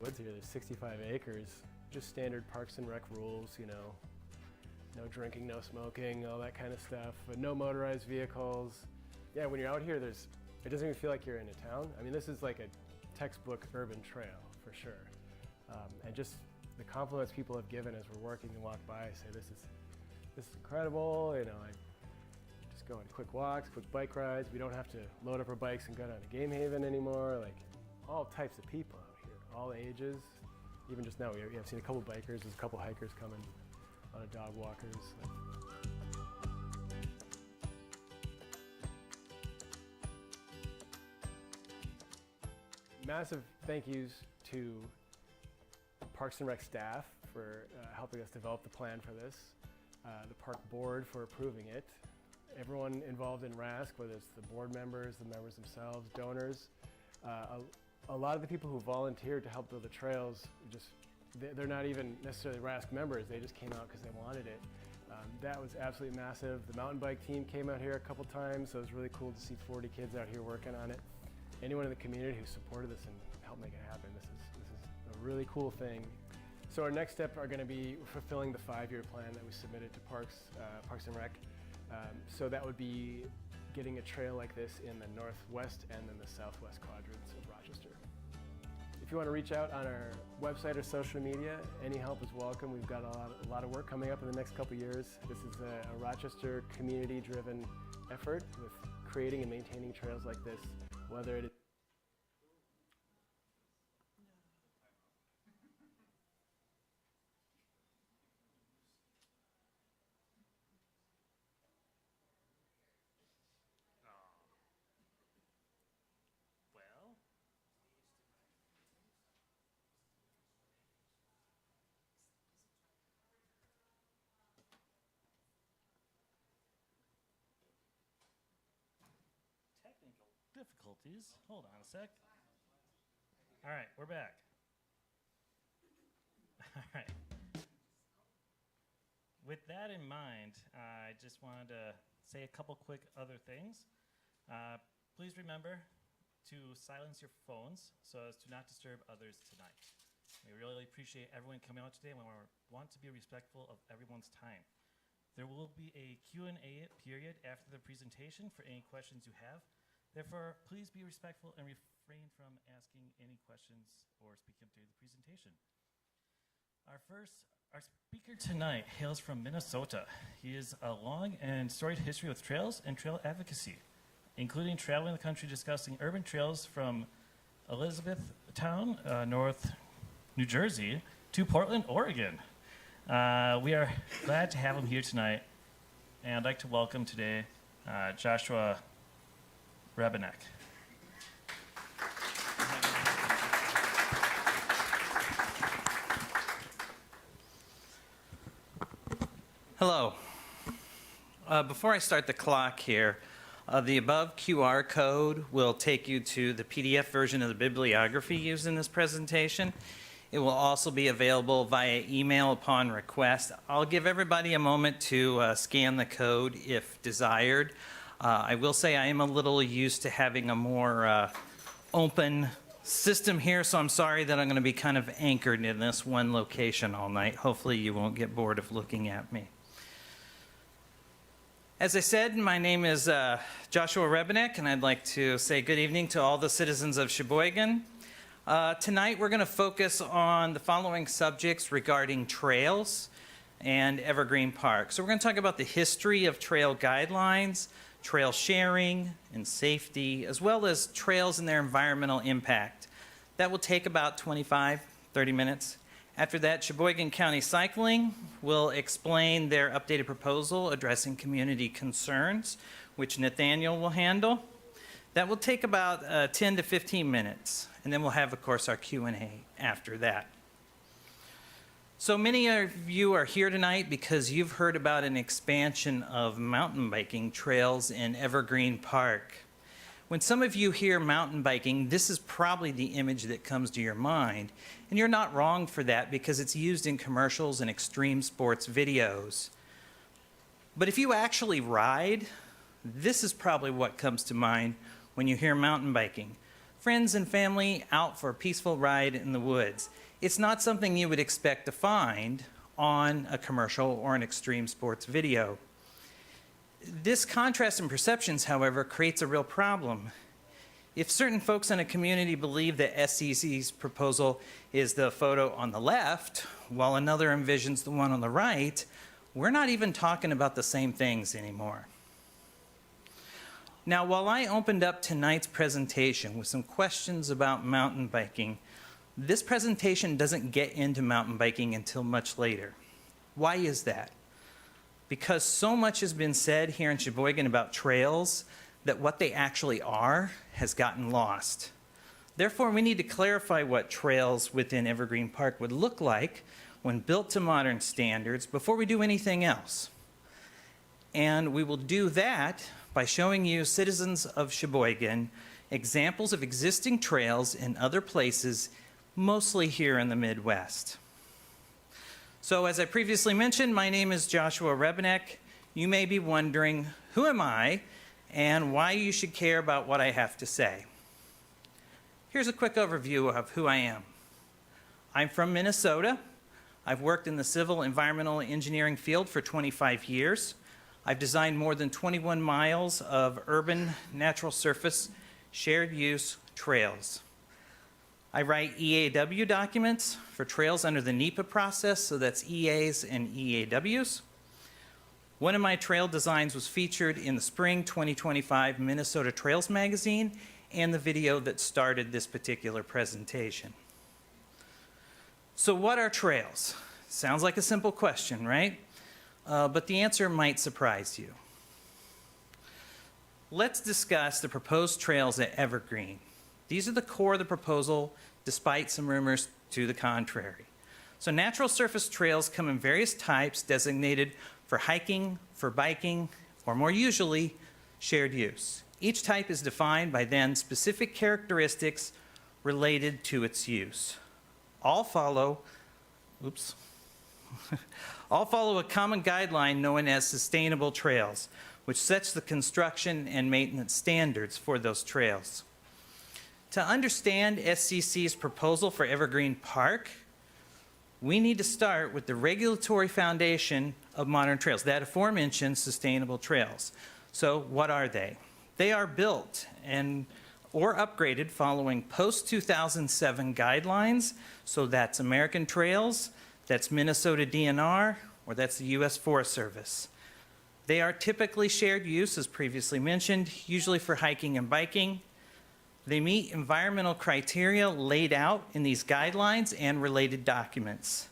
woods here. There's 65 acres, just standard Parks and Rec rules, you know, no drinking, no smoking, all that kind of stuff, but no motorized vehicles. Yeah, when you're out here, it doesn't even feel like you're in a town. I mean, this is like a textbook urban trail for sure. And just the compliments people have given as we're working and walk by, say this is incredible. You know, I just go on quick walks, quick bike rides. We don't have to load up our bikes and go down to Game Haven anymore. Like all types of people out here, all ages. Even just now, we have seen a couple bikers. There's a couple hikers coming, a lot of dog walkers. Massive thank yous to Parks and Rec staff for helping us develop the plan for this, the park board for approving it, everyone involved in RASC, whether it's the board members, the members themselves, donors. A lot of the people who volunteered to help build the trails, they're not even necessarily RASC members, they just came out because they wanted it. That was absolutely massive. The mountain bike team came out here a couple times, so it was really cool to see 40 kids out here working on it. Anyone in the community who supported this and helped make it happen, this is a really cool thing. So our next step are going to be fulfilling the 5-year plan that we submitted to Parks and Rec. So that would be getting a trail like this in the northwest and then the southwest quadrants of Rochester. If you want to reach out on our website or social media, any help is welcome. We've got a lot of work coming up in the next couple years. This is a Rochester community-driven effort with creating and maintaining trails like this, whether it is difficulties. Hold on a sec. All right, we're back. All right. With that in mind, I just wanted to say a couple quick other things. Please remember to silence your phones so as to not disturb others tonight. We really appreciate everyone coming out today and we want to be respectful of everyone's time. There will be a Q&A period after the presentation for any questions you have. Therefore, please be respectful and refrain from asking any questions or speaking up during the presentation. Our speaker tonight hails from Minnesota. He has a long and storied history with trails and trail advocacy, including traveling the country discussing urban trails from Elizabethtown, North New Jersey, to Portland, Oregon. We are glad to have him here tonight, and I'd like to welcome today Joshua Rebenek. Hello. Before I start the clock here, the above QR code will take you to the PDF version of the bibliography used in this presentation. It will also be available via email upon request. I'll give everybody a moment to scan the code if desired. I will say I am a little used to having a more open system here, so I'm sorry that I'm going to be kind of anchored in this one location all night. Hopefully you won't get bored of looking at me. As I said, my name is Joshua Rebenek, and I'd like to say good evening to all the citizens of Sheboygan. Tonight we're going to focus on the following subjects regarding trails and Evergreen Park. So we're going to talk about the history of trail guidelines, trail sharing and safety, as well as trails and their environmental impact. That will take about 25, 30 minutes. After that, Sheboygan County Cycling will explain their updated proposal addressing community concerns, which Nathaniel will handle. That will take about 10 to 15 minutes, and then we'll have, of course, our Q&A after that. So many of you are here tonight because you've heard about an expansion of mountain biking trails in Evergreen Park. When some of you hear mountain biking, this is probably the image that comes to your mind. And you're not wrong for that because it's used in commercials and extreme sports videos. But if you actually ride, this is probably what comes to mind when you hear mountain biking. friends and family out for a peaceful ride in the woods. It's not something you would expect to find on a commercial or an extreme sports video. This contrast in perceptions, however, creates a real problem. If certain folks in a community believe that SCC's proposal is the photo on the left, while another envisions the one on the right, we're not even talking about the same things anymore. Now, while I opened up tonight's presentation with some questions about mountain biking, this presentation doesn't get into mountain biking until much later. Why is that? Because so much has been said here in Sheboygan about trails that what they actually are has gotten lost. Therefore, we need to clarify what trails within Evergreen Park would look like when built to modern standards before we do anything else. And we will do that by showing you, citizens of Sheboygan, examples of existing trails in other places, mostly here in the Midwest. So as I previously mentioned, my name is Joshua Rebenek. You may be wondering, who am I and why you should care about what I have to say. Here's a quick overview of who I am. I'm from Minnesota. I've worked in the civil environmental engineering field for 25 years. I've designed more than 21 miles of urban natural surface shared use trails. I write EAW documents for trails under the NEPA process, so that's EAs and EAWs. One of my trail designs was featured in the spring 2025 Minnesota Trails magazine and the video that started this particular presentation. So what are trails? Sounds like a simple question, right? But the answer might surprise you. Let's discuss the proposed trails at Evergreen. These are the core of the proposal, despite some rumors to the contrary. So natural surface trails come in various types designated for hiking, for biking, or more usually, shared use. Each type is defined by then specific characteristics related to its use. All follow a common guideline known as sustainable trails, which sets the construction and maintenance standards for those trails. To understand SCC's proposal for Evergreen Park, we need to start with the regulatory foundation of modern trails, that aforementioned sustainable trails. So what are they? They are built or upgraded following post-2007 guidelines, so that's American Trails, that's Minnesota DNR, or that's the U.S. Forest Service. They are typically shared use, as previously mentioned, usually for hiking and biking. They meet environmental criteria laid out in these guidelines and related documents.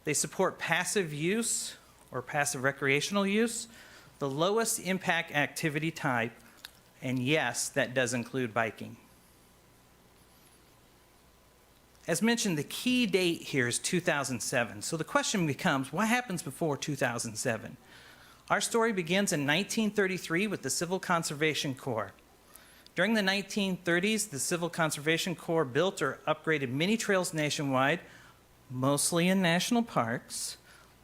They support passive use or passive recreational use, the lowest impact activity type, and yes, that does include biking. As mentioned, the key date here is 2007. So the question becomes, what happens before 2007? Our story begins in 1933 with the Civil Conservation Corps. During the 1930s, the Civil Conservation Corps built or upgraded many trails nationwide, mostly in national parks.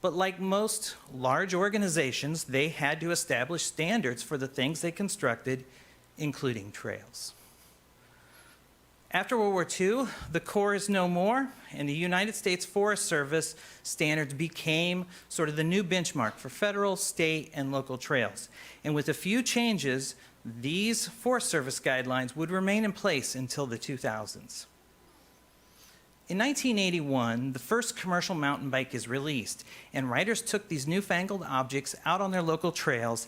But like most large organizations, they had to establish standards for the things they constructed, including trails. After World War II, the Corps is no more, and the United States Forest Service standards became sort of the new benchmark for federal, state, and local trails. And with a few changes, these Forest Service guidelines would remain in place until the 2000s. In 1981, the first commercial mountain bike is released, and riders took these newfangled objects out on their local trails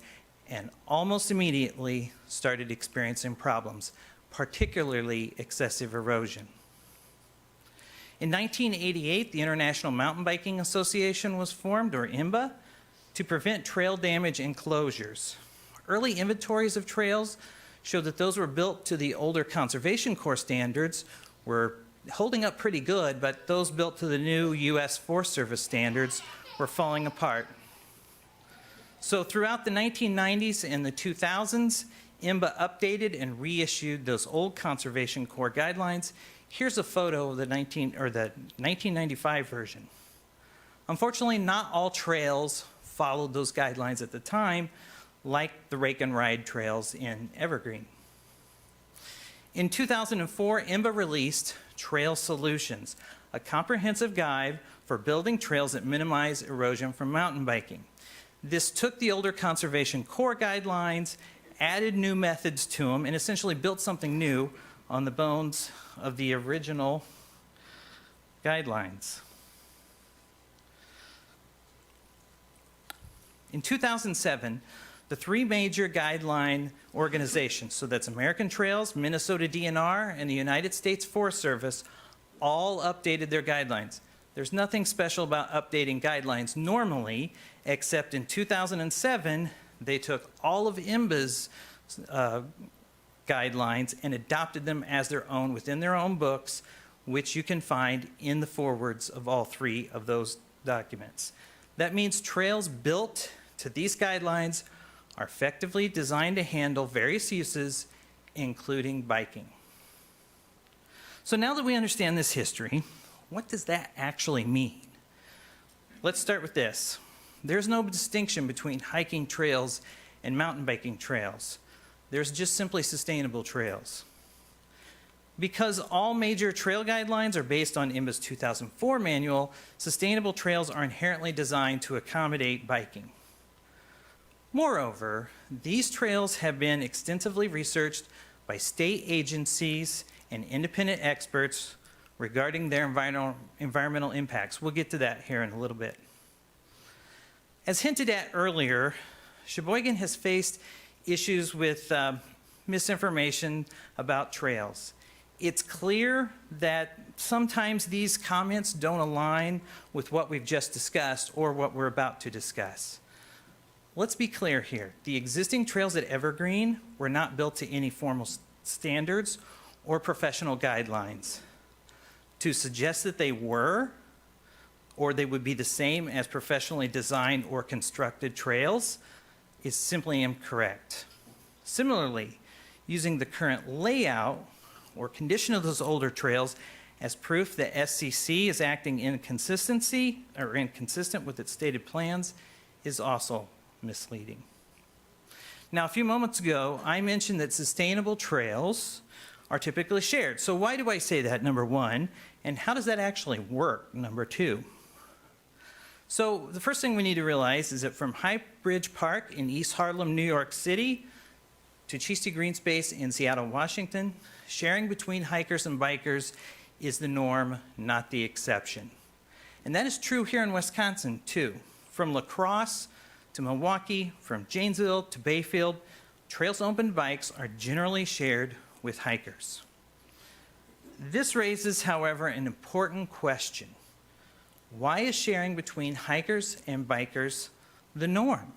and almost immediately started experiencing problems, particularly excessive erosion. In 1988, the International Mountain Biking Association was formed, or IMBA, to prevent trail damage and closures. Early inventories of trails showed that those were built to the older Conservation Corps standards were holding up pretty good, but those built to the new U.S. Forest Service standards were falling apart. So throughout the 1990s and the 2000s, IMBA updated and reissued those old Conservation Corps guidelines. Here's a photo of the 1995 version. Unfortunately, not all trails followed those guidelines at the time, like the Rake and Ride trails in Evergreen. In 2004, IMBA released Trail Solutions, a comprehensive guide for building trails that minimize erosion from mountain biking. This took the older conservation core guidelines, added new methods to them, and essentially built something new on the bones of the original guidelines. In 2007, the three major guideline organizations, so that's American Trails, Minnesota DNR, and the United States Forest Service, all updated their guidelines. There's nothing special about updating guidelines normally, except in 2007, they took all of IMBA's guidelines and adopted them as their own within their own books, which you can find in the forewords of all three of those documents. That means trails built to these guidelines are effectively designed to handle various uses, including biking. So now that we understand this history, what does that actually mean? Let's start with this. There's no distinction between hiking trails and mountain biking trails. There's just simply sustainable trails. Because all major trail guidelines are based on IMBA's 2004 manual, sustainable trails are inherently designed to accommodate biking. Moreover, these trails have been extensively researched by state agencies and independent experts regarding their environmental impacts. We'll get to that here in a little bit. As hinted at earlier, Sheboygan has faced issues with misinformation about trails. It's clear that sometimes these comments don't align with what we've just discussed or what we're about to discuss. Let's be clear here. The existing trails at Evergreen were not built to any formal standards or professional guidelines. To suggest that they were, or they would be the same as professionally designed or constructed trails, is simply incorrect. Similarly, using the current layout or condition of those older trails as proof that SCC is acting inconsistent with its stated plans is also misleading. Now, a few moments ago, I mentioned that sustainable trails are typically shared. So why do I say that, number one? And how does that actually work, number two? So the first thing we need to realize is that from High Bridge Park in East Harlem, New York City, to Chiste Green Space in Seattle, Washington, sharing between hikers and bikers is the norm, not the exception. And that is true here in Wisconsin, too. From La Crosse to Milwaukee, from Janesville to Bayfield, trails open to bikes are generally shared with hikers. This raises, however, an important question. Why is sharing between hikers and bikers the norm?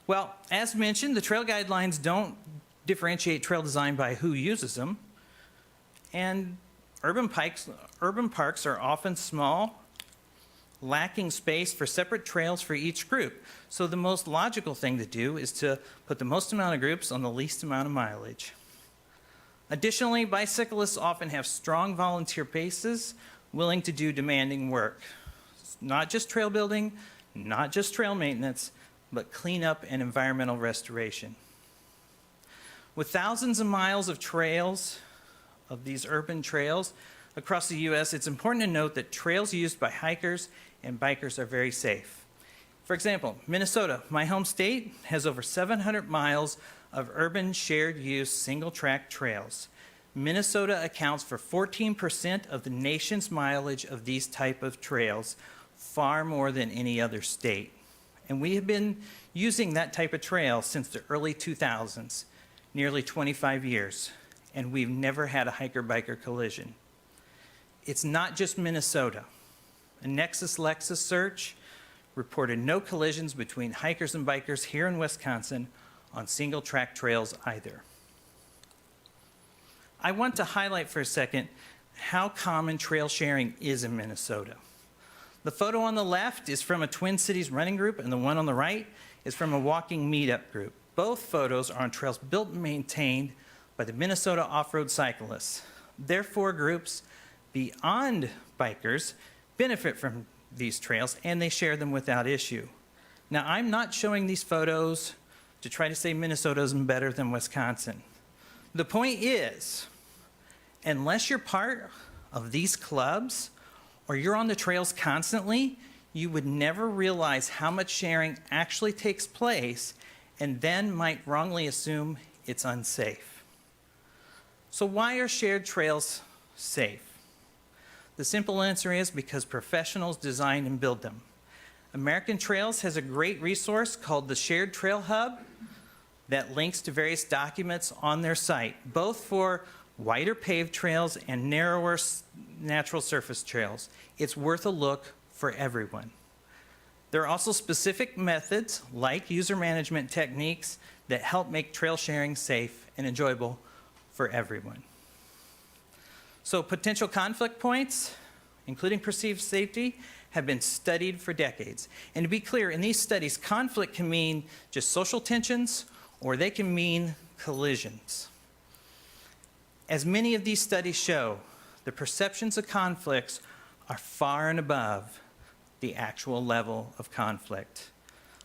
Well, as mentioned, the trail guidelines don't differentiate trail design by who uses them, and urban parks are often small, lacking space for separate trails for each group. So the most logical thing to do is to put the most amount of groups on the least amount of mileage. Additionally, bicyclists often have strong volunteer bases willing to do demanding work. Not just trail building, not just trail maintenance, but cleanup and environmental restoration. With thousands of miles of trails, of these urban trails across the U.S., it's important to note that trails used by hikers and bikers are very safe. For example, Minnesota, my home state, has over 700 miles of urban shared use single-track trails. Minnesota accounts for 14% of the nation's mileage of these type of trails, far more than any other state. And we have been using that type of trail since the early 2000s, nearly 25 years, and we've never had a hiker-biker collision. It's not just Minnesota. A Nexus Lexus search reported no collisions between hikers and bikers here in Wisconsin on single-track trails either. I want to highlight for a second how common trail sharing is in Minnesota. The photo on the left is from a Twin Cities running group, and the one on the right is from a walking meetup group. Both photos are on trails built and maintained by the Minnesota off-road cyclists. Therefore, groups beyond bikers benefit from these trails, and they share them without issue. Now, I'm not showing these photos to try to say Minnesota is better than Wisconsin. The point is, unless you're part of these clubs or you're on the trails constantly, you would never realize how much sharing actually takes place and then might wrongly assume it's unsafe. So why are shared trails safe? The simple answer is because professionals design and build them. American Trails has a great resource called the Shared Trail Hub that links to various documents on their site, both for wider paved trails and narrower natural surface trails. It's worth a look for everyone. There are also specific methods, like user management techniques, that help make trail sharing safe and enjoyable for everyone. So potential conflict points, including perceived safety, have been studied for decades. And to be clear, in these studies, conflict can mean just social tensions, or they can mean collisions. As many of these studies show, the perceptions of conflicts are far and above the actual level of conflict.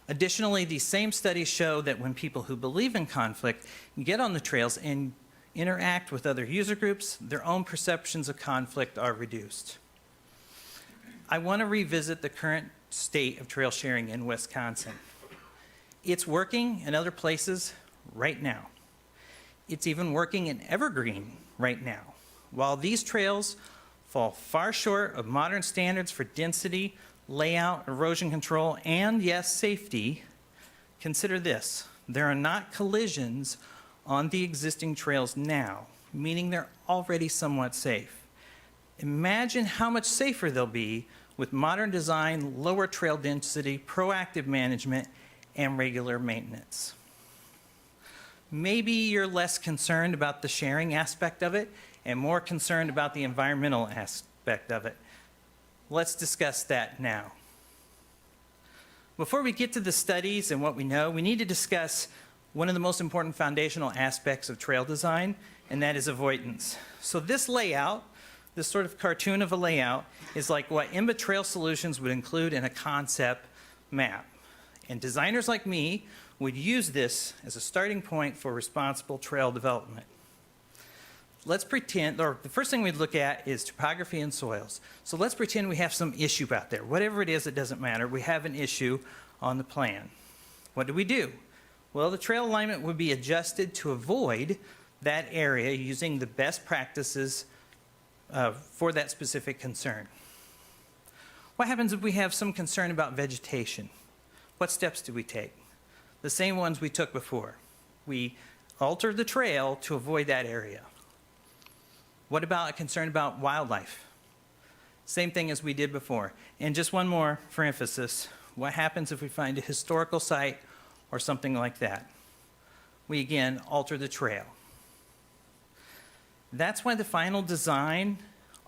Additionally, these same studies show that when people who believe in conflict get on the trails and interact with other user groups, their own perceptions of conflict are reduced. I want to revisit the current state of trail sharing in Wisconsin. It's working in other places right now. It's even working in Evergreen right now. While these trails fall far short of modern standards for density, layout, erosion control, and yes, safety, consider this: there are not collisions on the existing trails now, meaning they're already somewhat safe. Imagine how much safer they'll be with modern design, lower trail density, proactive management, and regular maintenance. Maybe you're less concerned about the sharing aspect of it and more concerned about the environmental aspect of it. Let's discuss that now. Before we get to the studies and what we know, we need to discuss one of the most important foundational aspects of trail design, and that is avoidance. So this layout, this sort of cartoon of a layout, is like what IMBA Trail Solutions would include in a concept map. And designers like me would use this as a starting point for responsible trail development. Let's pretend, or the first thing we'd look at is topography and soils. So let's pretend we have some issue out there. Whatever it is, it doesn't matter. We have an issue on the plan. What do? Well, the trail alignment would be adjusted to avoid that area using the best practices for that specific concern. What happens if we have some concern about vegetation? What steps do we take? The same ones we took before. We alter the trail to avoid that area. What about a concern about wildlife? Same thing as we did before. And just one more for emphasis. What happens if we find a historical site or something like that? We again alter the trail. That's why the final design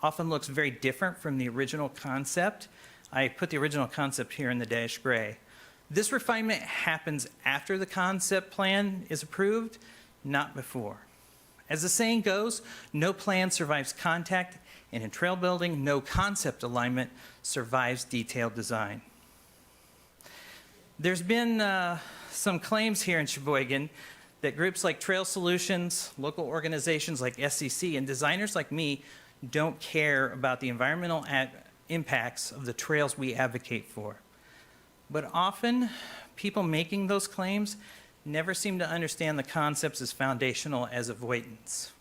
often looks very different from the original concept. I put the original concept here in the dash gray. This refinement happens after the concept plan is approved, not before. As the saying goes, no plan survives contact, and in trail building, no concept alignment survives detailed design. There's been some claims here in Sheboygan that groups like Trail Solutions, local organizations like SCC, and designers like me don't care about the environmental impacts of the trails we advocate for. But often, people making those claims never seem to understand the concepts as foundational as avoidance.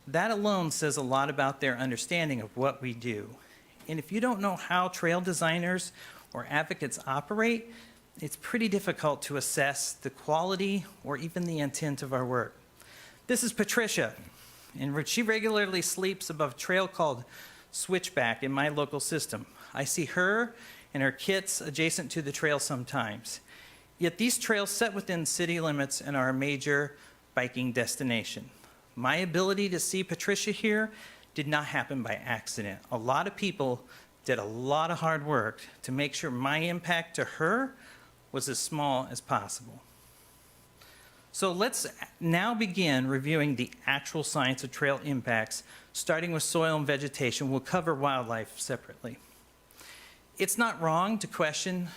That alone says a lot about their understanding of what we do. And if you don't know how trail designers or advocates operate, it's pretty difficult to assess the quality or even the intent of our work. This is Patricia, and she regularly sleeps above a trail called Switchback in my local system. I see her and her kits adjacent to the trail sometimes. Yet these trails set within city limits and are a major biking destination. My ability to see Patricia here did not happen by accident. A lot of people did a lot of hard work to make sure my impact to her was as small as possible. So let's now begin reviewing the actual science of trail impacts, starting with soil and vegetation. We'll cover wildlife separately. It's not wrong to question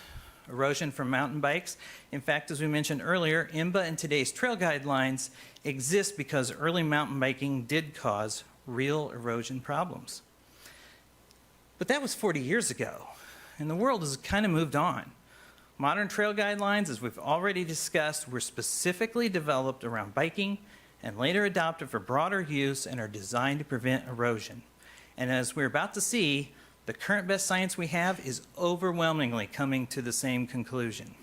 erosion from mountain bikes. In fact, as we mentioned earlier, IMBA and today's trail guidelines exist because early mountain biking did cause real erosion problems. But that was 40 years ago, and the world has kind of moved on. Modern trail guidelines, as we've already discussed, were specifically developed around biking and later adopted for broader use and are designed to prevent erosion. And as we're about to see, the current best science we have is overwhelmingly coming to the same conclusion.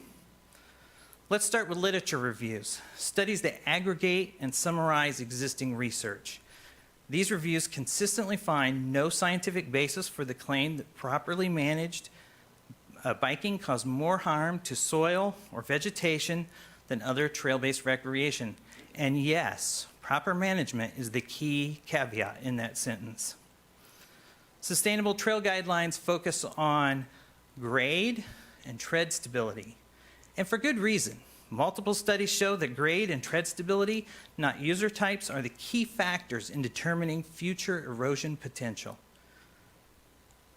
Let's start with literature reviews, studies that aggregate and summarize existing research. These reviews consistently find no scientific basis for the claim that properly managed biking caused more harm to soil or vegetation than other trail-based recreation. And yes, proper management is the key caveat in that sentence. Sustainable trail guidelines focus on grade and tread stability, and for good reason. Multiple studies show that grade and tread stability, not user types, are the key factors in determining future erosion potential.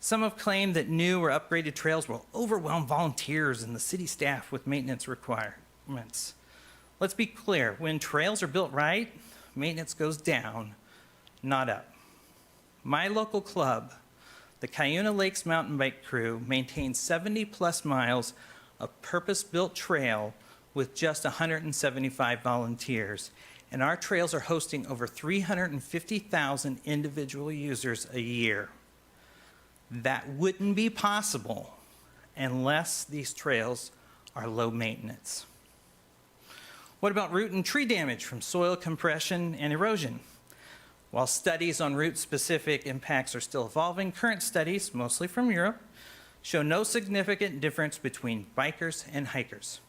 Some have claimed that new or upgraded trails will overwhelm volunteers and the city staff with maintenance requirements. Let's be clear, when trails are built right, maintenance goes down, not up. My local club, the Cuyuna Lakes Mountain Bike Crew, maintains 70+ miles of purpose-built trail with just 175 volunteers. And our trails are hosting over 350,000 individual users a year. That wouldn't be possible unless these trails are low maintenance. What about root and tree damage from soil compression and erosion? While studies on root-specific impacts are still evolving, current studies, mostly from Europe, show no significant difference between bikers and hikers.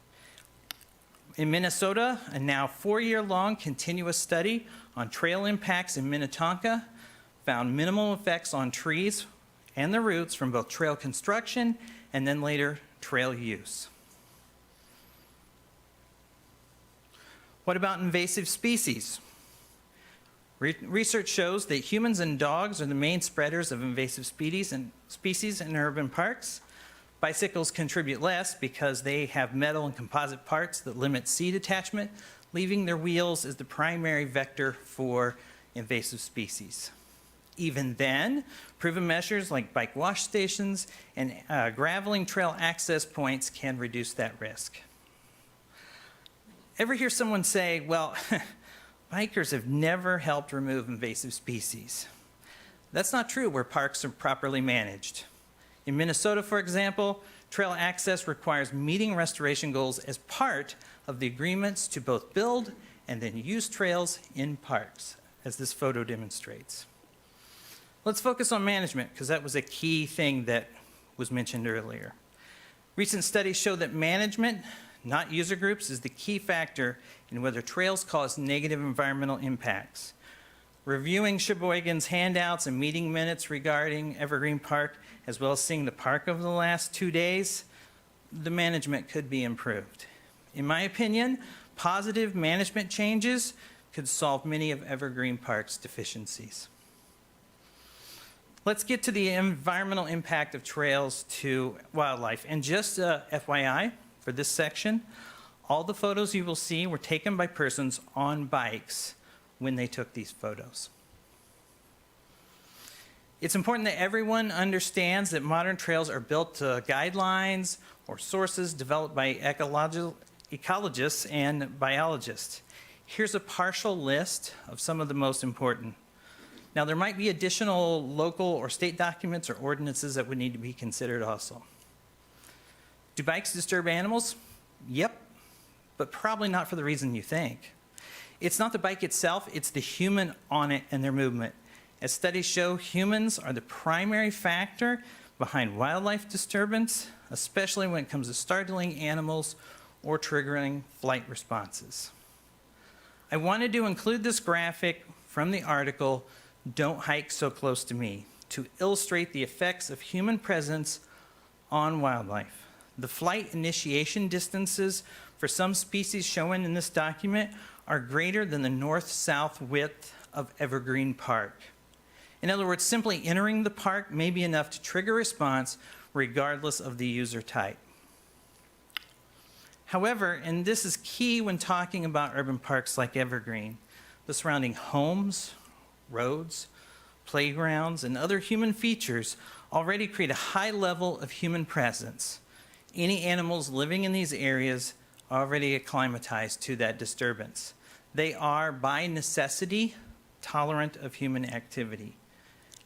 In Minnesota, a now 4-year-long continuous study on trail impacts in Minnetonka found minimal effects on trees and the roots from both trail construction and then later trail use. What about invasive species? Research shows that humans and dogs are the main spreaders of invasive species in urban parks. Bicycles contribute less because they have metal and composite parts that limit seat attachment, leaving their wheels as the primary vector for invasive species. Even then, proven measures like bike wash stations and graveling trail access points can reduce that risk. Ever hear someone say, well, bikers have never helped remove invasive species? That's not true where parks are properly managed. In Minnesota, for example, trail access requires meeting restoration goals as part of the agreements to both build and then use trails in parks, as this photo demonstrates. Let's focus on management, because that was a key thing that was mentioned earlier. Recent studies show that management, not user groups, is the key factor in whether trails cause negative environmental impacts. Reviewing Sheboygan's handouts and meeting minutes regarding Evergreen Park, as well as seeing the park over the last 2 days, the management could be improved. In my opinion, positive management changes could solve many of Evergreen Park's deficiencies. Let's get to the environmental impact of trails to wildlife. And just FYI, for this section, all the photos you will see were taken by persons on bikes when they took these photos. It's important that everyone understands that modern trails are built to guidelines or sources developed by ecologists and biologists. Here's a partial list of some of the most important. Now, there might be additional local or state documents or ordinances that would need to be considered also. Do bikes disturb animals? Yep, but probably not for the reason you think. It's not the bike itself, it's the human on it and their movement. As studies show, humans are the primary factor behind wildlife disturbance, especially when it comes to startling animals or triggering flight responses. I wanted to include this graphic from the article, "Don't Hike So Close to Me," to illustrate the effects of human presence on wildlife. The flight initiation distances for some species shown in this document are greater than the north-south width of Evergreen Park. In other words, simply entering the park may be enough to trigger a response regardless of the user type. However, and this is key when talking about urban parks like Evergreen, the surrounding homes, roads, playgrounds, and other human features already create a high level of human presence. Any animals living in these areas are already acclimatized to that disturbance. They are, by necessity, tolerant of human activity.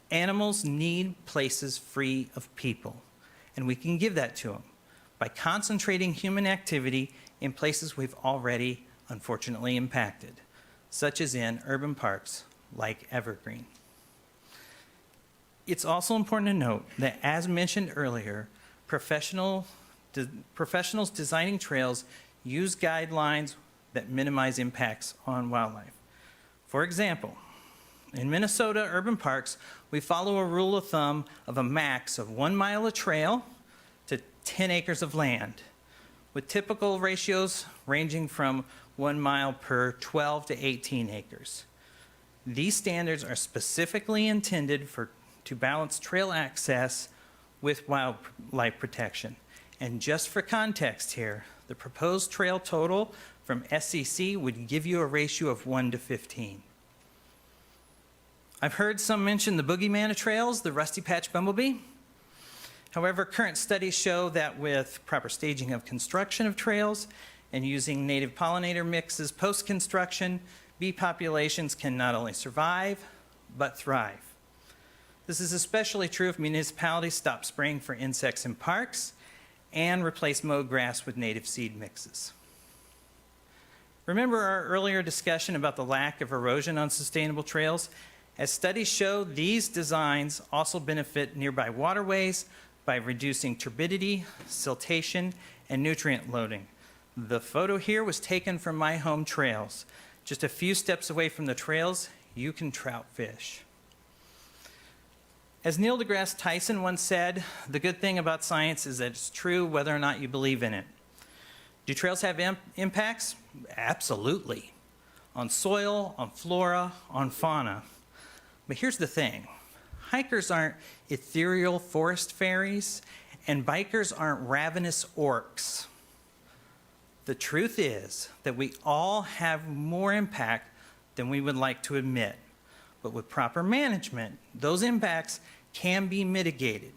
Animals need places free of people, and we can give that to them by concentrating human activity in places we've already unfortunately impacted, such as in urban parks like Evergreen. It's also important to note that, as mentioned earlier, professionals designing trails use guidelines that minimize impacts on wildlife. For example, in Minnesota urban parks, we follow a rule of thumb of a max of 1 mile of trail to 10 acres of land, with typical ratios ranging from 1 mile per 12 to 18 acres. These standards are specifically intended to balance trail access with wildlife protection. And just for context here, the proposed trail total from SCC would give you a ratio of 1 to 15. I've heard some mention the boogeyman of trails, the rusty patch bumblebee. However, current studies show that with proper staging of construction of trails and using native pollinator mixes post-construction, bee populations can not only survive, but thrive. This is especially true if municipalities stop spraying for insects in parks and replace mowed grass with native seed mixes. Remember our earlier discussion about the lack of erosion on sustainable trails? As studies show, these designs also benefit nearby waterways by reducing turbidity, siltation, and nutrient loading. The photo here was taken from my home trails. Just a few steps away from the trails, you can trout fish. As Neil deGrasse Tyson once said, the good thing about science is that it's true whether or not you believe in it. Do trails have impacts? Absolutely. On soil, on flora, on fauna. But here's the thing. Hikers aren't ethereal forest fairies, and bikers aren't ravenous orcs. The truth is that we all have more impact than we would like to admit. But with proper management, those impacts can be mitigated.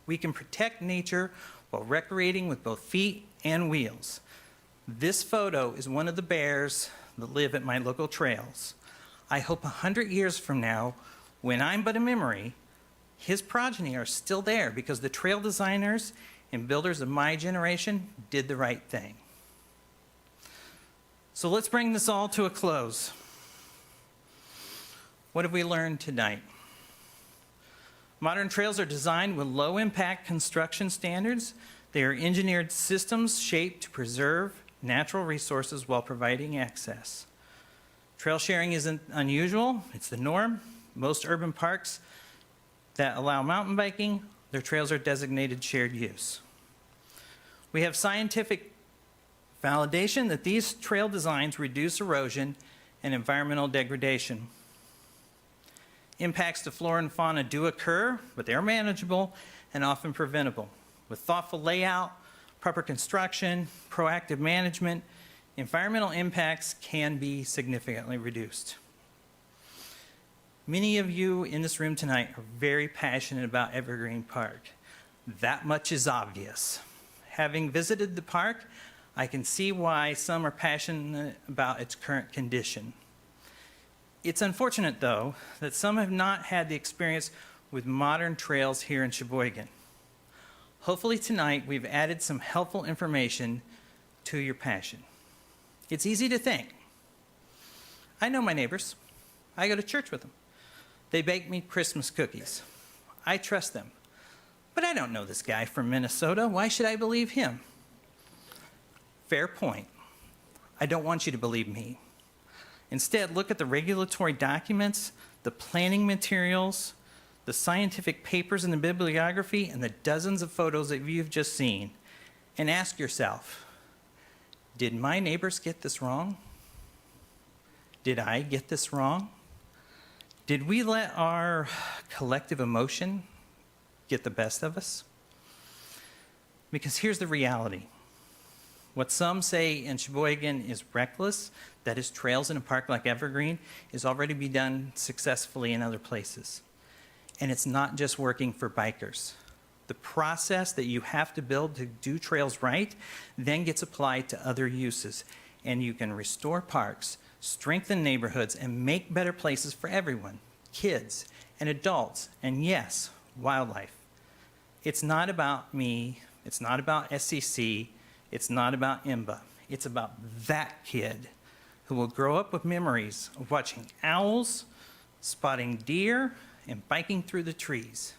We can protect nature while recreating with both feet and wheels. This photo is one of the bears that live at my local trails. I hope 100 years from now, when I'm but a memory, his progeny are still there because the trail designers and builders of my generation did the right thing. So let's bring this all to a close. What have we learned tonight? Modern trails are designed with low-impact construction standards. They are engineered systems shaped to preserve natural resources while providing access. Trail sharing isn't unusual, it's the norm. Most urban parks that allow mountain biking, their trails are designated shared use. We have scientific validation that these trail designs reduce erosion and environmental degradation. Impacts to flora and fauna do occur, but they're manageable and often preventable. With thoughtful layout, proper construction, proactive management, environmental impacts can be significantly reduced. Many of you in this room tonight are very passionate about Evergreen Park. That much is obvious. Having visited the park, I can see why some are passionate about its current condition. It's unfortunate, though, that some have not had the experience with modern trails here in Sheboygan. Hopefully tonight we've added some helpful information to your passion. It's easy to think. I know my neighbors. I go to church with them. They bake me Christmas cookies. I trust them. But I don't know this guy from Minnesota. Why should I believe him? Fair point. I don't want you to believe me. Instead, look at the regulatory documents, the planning materials, the scientific papers in the bibliography, and the dozens of photos that you've just seen, and ask yourself, did my neighbors get this wrong? Did I get this wrong? Did we let our collective emotion get the best of us? Because here's the reality. What some say in Sheboygan is reckless, that is trails in a park like Evergreen, is already being done successfully in other places. And it's not just working for bikers. The process that you have to build to do trails right then gets applied to other uses. And you can restore parks, strengthen neighborhoods, and make better places for everyone, kids and adults, and yes, wildlife. It's not about me, it's not about SCC, it's not about IMBA. It's about that kid who will grow up with memories of watching owls, spotting deer, and biking through the trees.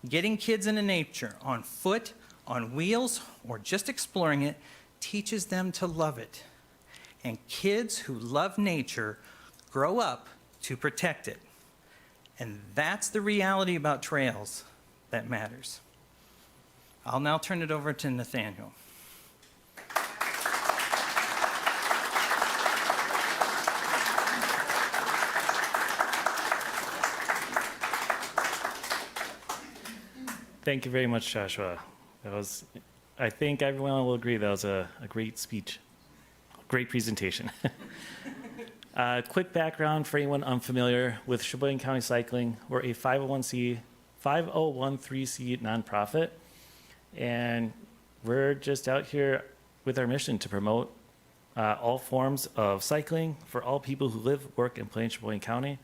Getting kids into nature on foot, on wheels, or just exploring it teaches them to love it. And kids who love nature grow up to protect it. And that's the reality about trails that matters. I'll now turn it over to Nathaniel. Thank you very much, Joshua. I think everyone will agree that was a great speech, great presentation. Quick background for anyone unfamiliar with Sheboygan County Cycling. We're a 501c, 5013C nonprofit, and we're just out here with our mission to promote all forms of cycling for all people who live, work, and play in Sheboygan County,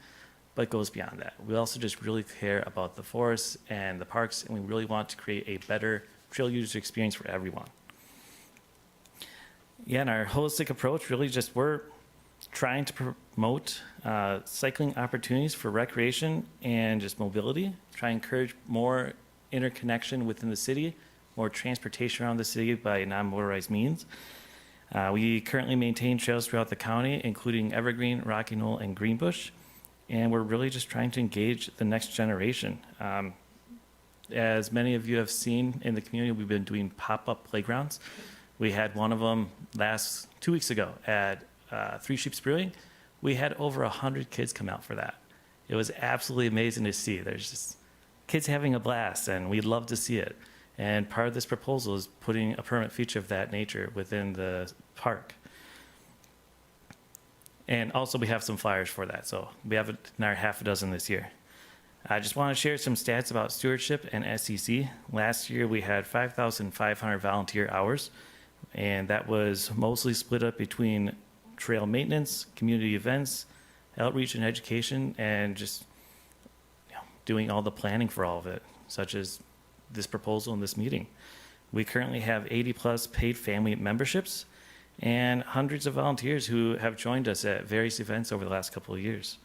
but it goes beyond that. We also just really care about the forests and the parks, and we really want to create a better trail user experience for everyone. Yeah, and our holistic approach really just, we're trying to promote cycling opportunities for recreation and just mobility, try to encourage more interconnection within the city, more transportation around the city by non-motorized means. We currently maintain trails throughout the county, including Evergreen, Rocky Knoll, and Greenbush, and we're really just trying to engage the next generation. As many of you have seen in the community, we've been doing pop-up playgrounds. We had one of them 2 weeks ago at Three Sheeps Brewing. We had over 100 kids come out for that. It was absolutely amazing to see. There's just kids having a blast, and we'd love to see it. And part of this proposal is putting a permanent feature of that nature within the park. And also we have some flyers for that, so we have another half a dozen this year. I just want to share some stats about stewardship and SCC. Last year we had 5,500 volunteer hours, and that was mostly split up between trail maintenance, community events, outreach and education, and just doing all the planning for all of it, such as this proposal and this meeting. We currently have 80 plus paid family memberships and hundreds of volunteers who have joined us at various events over the last couple of years.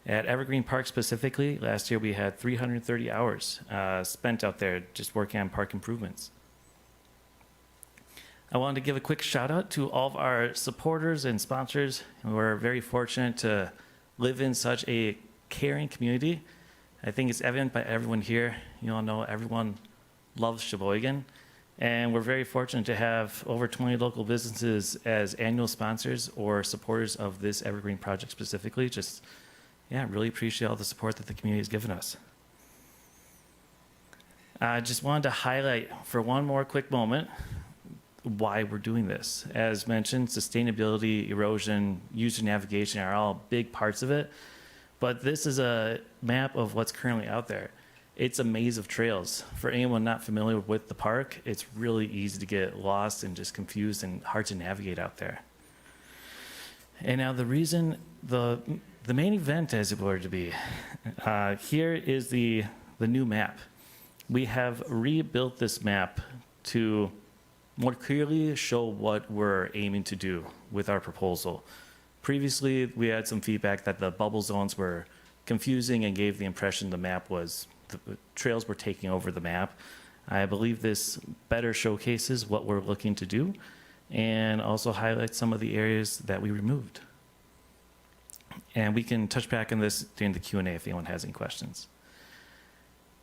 At Evergreen Park specifically, last year we had 330 hours spent out there just working on park improvements. I wanted to give a quick shout out to all of our supporters and sponsors. We're very fortunate to live in such a caring community. I think it's evident by everyone here. You all know everyone loves Sheboygan. And we're very fortunate to have over 20 local businesses as annual sponsors or supporters of this Evergreen project specifically. Just, yeah, really appreciate all the support that the community has given us. I just wanted to highlight for one more quick moment why we're doing this. As mentioned, sustainability, erosion, user navigation are all big parts of it. But this is a map of what's currently out there. It's a maze of trails. For anyone not familiar with the park, it's really easy to get lost and just confused and hard to navigate out there. And now the reason, the main event as it were to be, here is the new map. We have rebuilt this map to more clearly show what we're aiming to do with our proposal. Previously, we had some feedback that the bubble zones were confusing and gave the impression the map was, the trails were taking over the map. I believe this better showcases what we're looking to do and also highlights some of the areas that we removed. And we can touch back on this during the Q&A if anyone has any questions.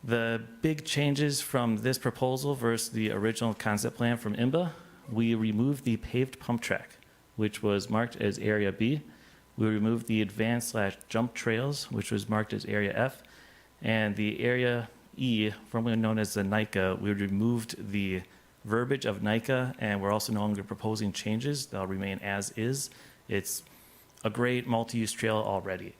The big changes from this proposal versus the original concept plan from IMBA, we removed the paved pump track, which was marked as Area B. We removed the advanced/jump trails, which was marked as Area F. And the Area E, formerly known as the NICA, we removed the verbiage of NICA, and we're also no longer proposing changes. They'll remain as is. It's a great multi-use trail already.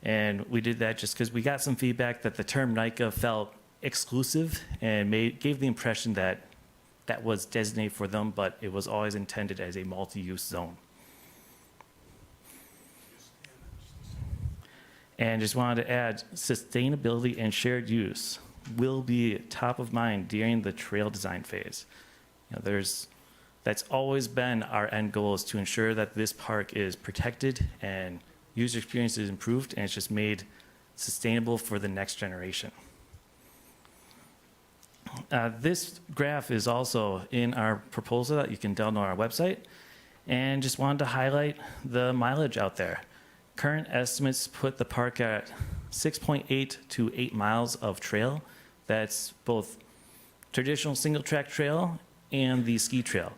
And we did that just because we got some feedback that the term NICA felt exclusive and gave the impression that that was designated for them, but it was always intended as a multi-use zone. And just wanted to add, sustainability and shared use will be top of mind during the trail design phase. You know, that's always been our end goal, is to ensure that this park is protected and user experience is improved, and it's just made sustainable for the next generation. This graph is also in our proposal that you can download on our website, and just wanted to highlight the mileage out there. Current estimates put the park at 6.8 to 8 miles of trail. That's both traditional single track trail and the ski trail.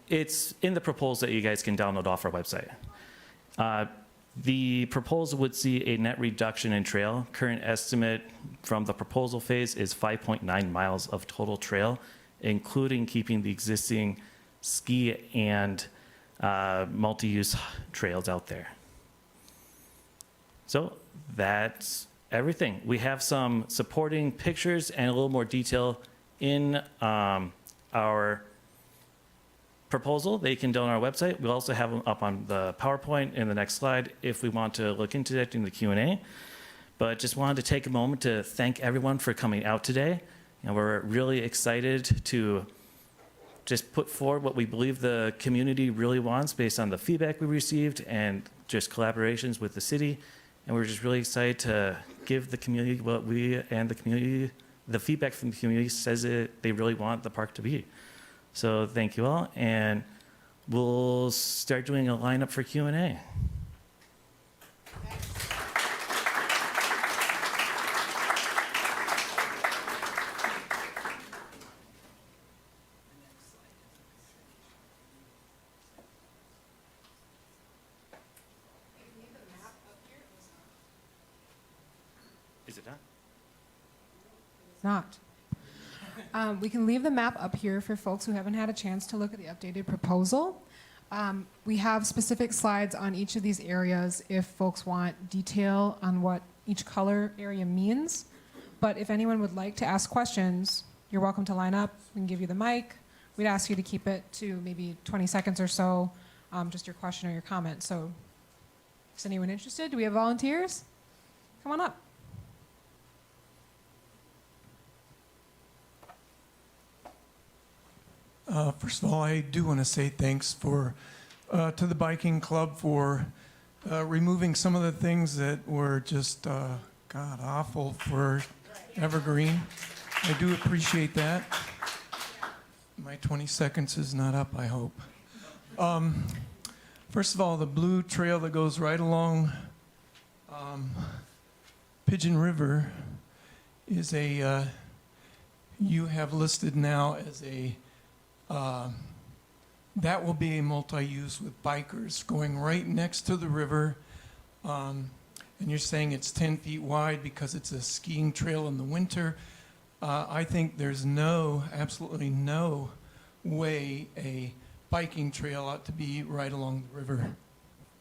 It's in the proposal that you guys can download off our website. The proposal would see a net reduction in trail. Current estimate from the proposal phase is 5.9 miles of total trail, including keeping the existing ski and multi-use trails out there. So that's everything. We have some supporting pictures and a little more detail in our proposal that you can download on our website. We'll also have them up on the PowerPoint in the next slide if we want to look into that in the Q&A. But just wanted to take a moment to thank everyone for coming out today. And we're really excited to just put forward what we believe the community really wants based on the feedback we received and just collaborations with the city. And we're just really excited to give the community what we and the community, the feedback from the community says they really want the park to be. So thank you all, and we'll start doing a lineup for Q&A. Is it done? Not. We can leave the map up here for folks who haven't had a chance to look at the updated proposal. We have specific slides on each of these areas if folks want detail on what each color area means. But if anyone would like to ask questions, you're welcome to line up. We can give you the mic. We'd ask you to keep it to maybe 20 seconds or so, just your question or your comment. So is anyone interested? Do we have volunteers? Come on up. First of all, I do want to say thanks to the biking club for removing some of the things that were just god awful for Evergreen. I do appreciate that. My 20 seconds is not up, I hope. First of all, the blue trail that goes right along Pigeon River is you have listed now as that will be a multi-use with bikers going right next to the river. And you're saying it's 10 feet wide because it's a skiing trail in the winter. I think there's absolutely no way a biking trail ought to be right along the river,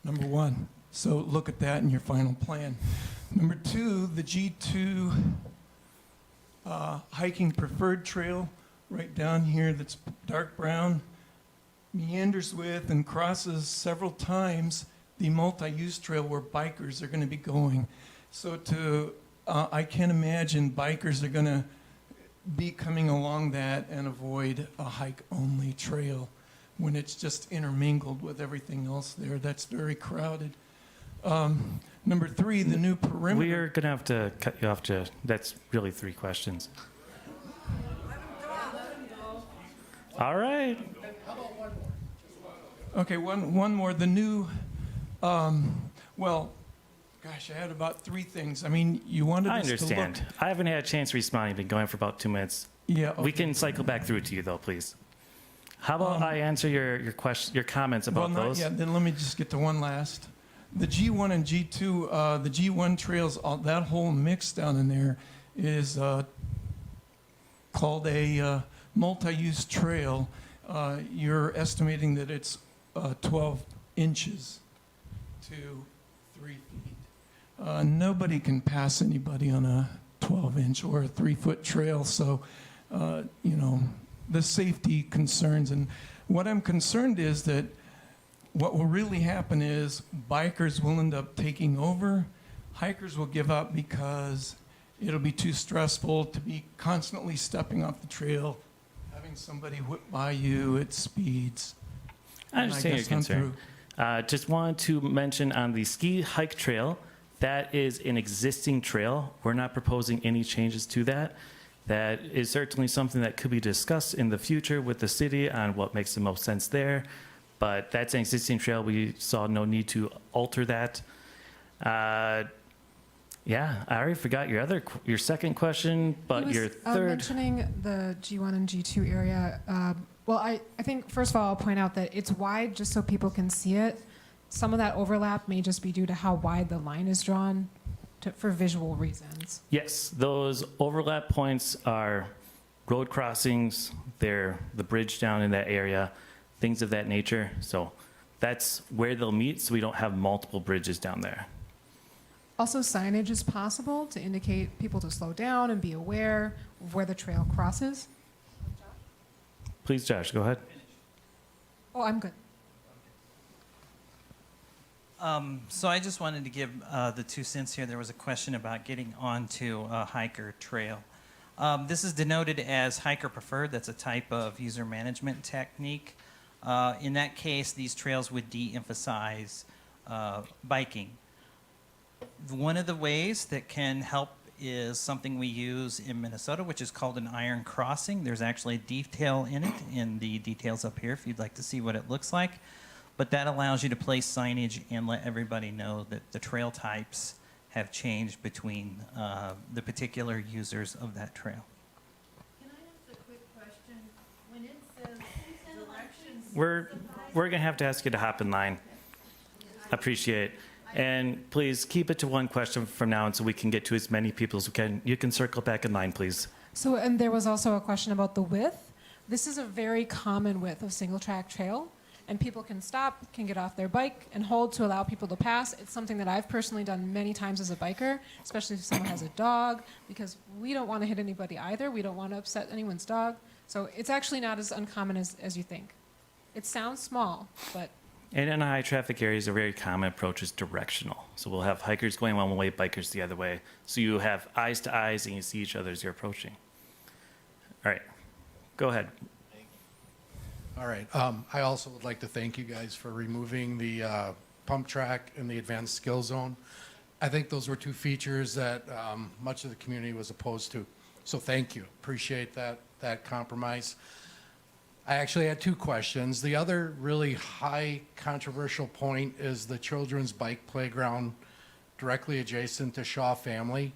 number one. So look at that in your final plan. Number two, the G2 hiking preferred trail right down here that's dark brown, meanders with and crosses several times the multi-use trail where bikers are going to be going. So I can't imagine bikers are going to be coming along that and avoid a hike-only trail when it's just intermingled with everything else there. That's very crowded. Number three, the new perimeter. We are going to have to cut you off to, that's really 3 questions. All right. Okay, one more. The new, well, gosh, I had about 3 things. I mean, you wanted I us to understand. look. I haven't had a chance to respond. You've been going for about 2 minutes. Yeah. Okay. We can cycle back through it to you, though, please. How about I answer your comments about well, not those? yet. Then let me just get to one last. The G1 and G2, the G1 trails, that whole mix down in there is called a multi-use trail. You're estimating that it's 12 inches to 3 feet. Nobody can pass anybody on a 12-inch or a 3-foot trail, so, you know, the safety concerns. And what I'm concerned is that what will really happen is bikers will end up taking over. Hikers will give up because it'll be too stressful to be constantly stepping off the trail, having somebody whip by you at speeds. I understand your guess I'm concern. through. Just wanted to mention on the ski hike trail, that is an existing trail. We're not proposing any changes to that. That is certainly something that could be discussed in the future with the city on what makes the most sense there. But that's an existing trail. We saw no need to alter that. Yeah, I already forgot your second question, but He was, your third. mentioning the G1 and G2 area. Well, I think, first of all, I'll point out that it's wide just so people can see it. Some of that overlap may just be due to how wide the line is drawn for visual reasons. Yes, those overlap points are road crossings. They're the bridge down in that area, things of that nature. So that's where they'll meet, so we don't have multiple bridges down there. Also, signage is possible to indicate people to slow down and be aware of where the trail crosses. Please, Josh, go ahead. Oh, I'm good. So I just wanted to give the 2 cents here. There was a question about getting onto a hiker trail. This is denoted as hiker preferred. That's a type of user management technique. In that case, these trails would de-emphasize biking. One of the ways that can help is something we use in Minnesota, which is called an iron crossing. There's actually a detail in it, in the details up here if you'd like to see what it looks like. But that allows you to place signage and let everybody know that the trail types have changed between the particular users of that trail. Can I ask a quick question? When it says directions. We're gonna have to ask you to hop in line. Appreciate it. And please keep it to one question from now on so we can get to as many people as we can. You can circle back in line, please. So, and there was also a question about the width. This is a very common width of single track trail, and people can stop, can get off their bike and hold to allow people to pass. It's something that I've personally done many times as a biker, especially if someone has a dog, because we don't want to hit anybody either. We don't want to upset anyone's dog. So it's actually not as uncommon as you think. It sounds small, but And in high traffic areas, a very common approach is directional. So we'll have hikers going one way, bikers the other way. So you have eyes to eyes and you see each other as you're approaching. All right, go ahead. All right. I also would like to thank you guys for removing the pump track and the advanced skill zone. I think those were 2 features that much of the community was opposed to. So thank you. Appreciate that compromise. I actually had 2 questions. The other really high controversial point is the children's bike playground directly adjacent to Shaw Family.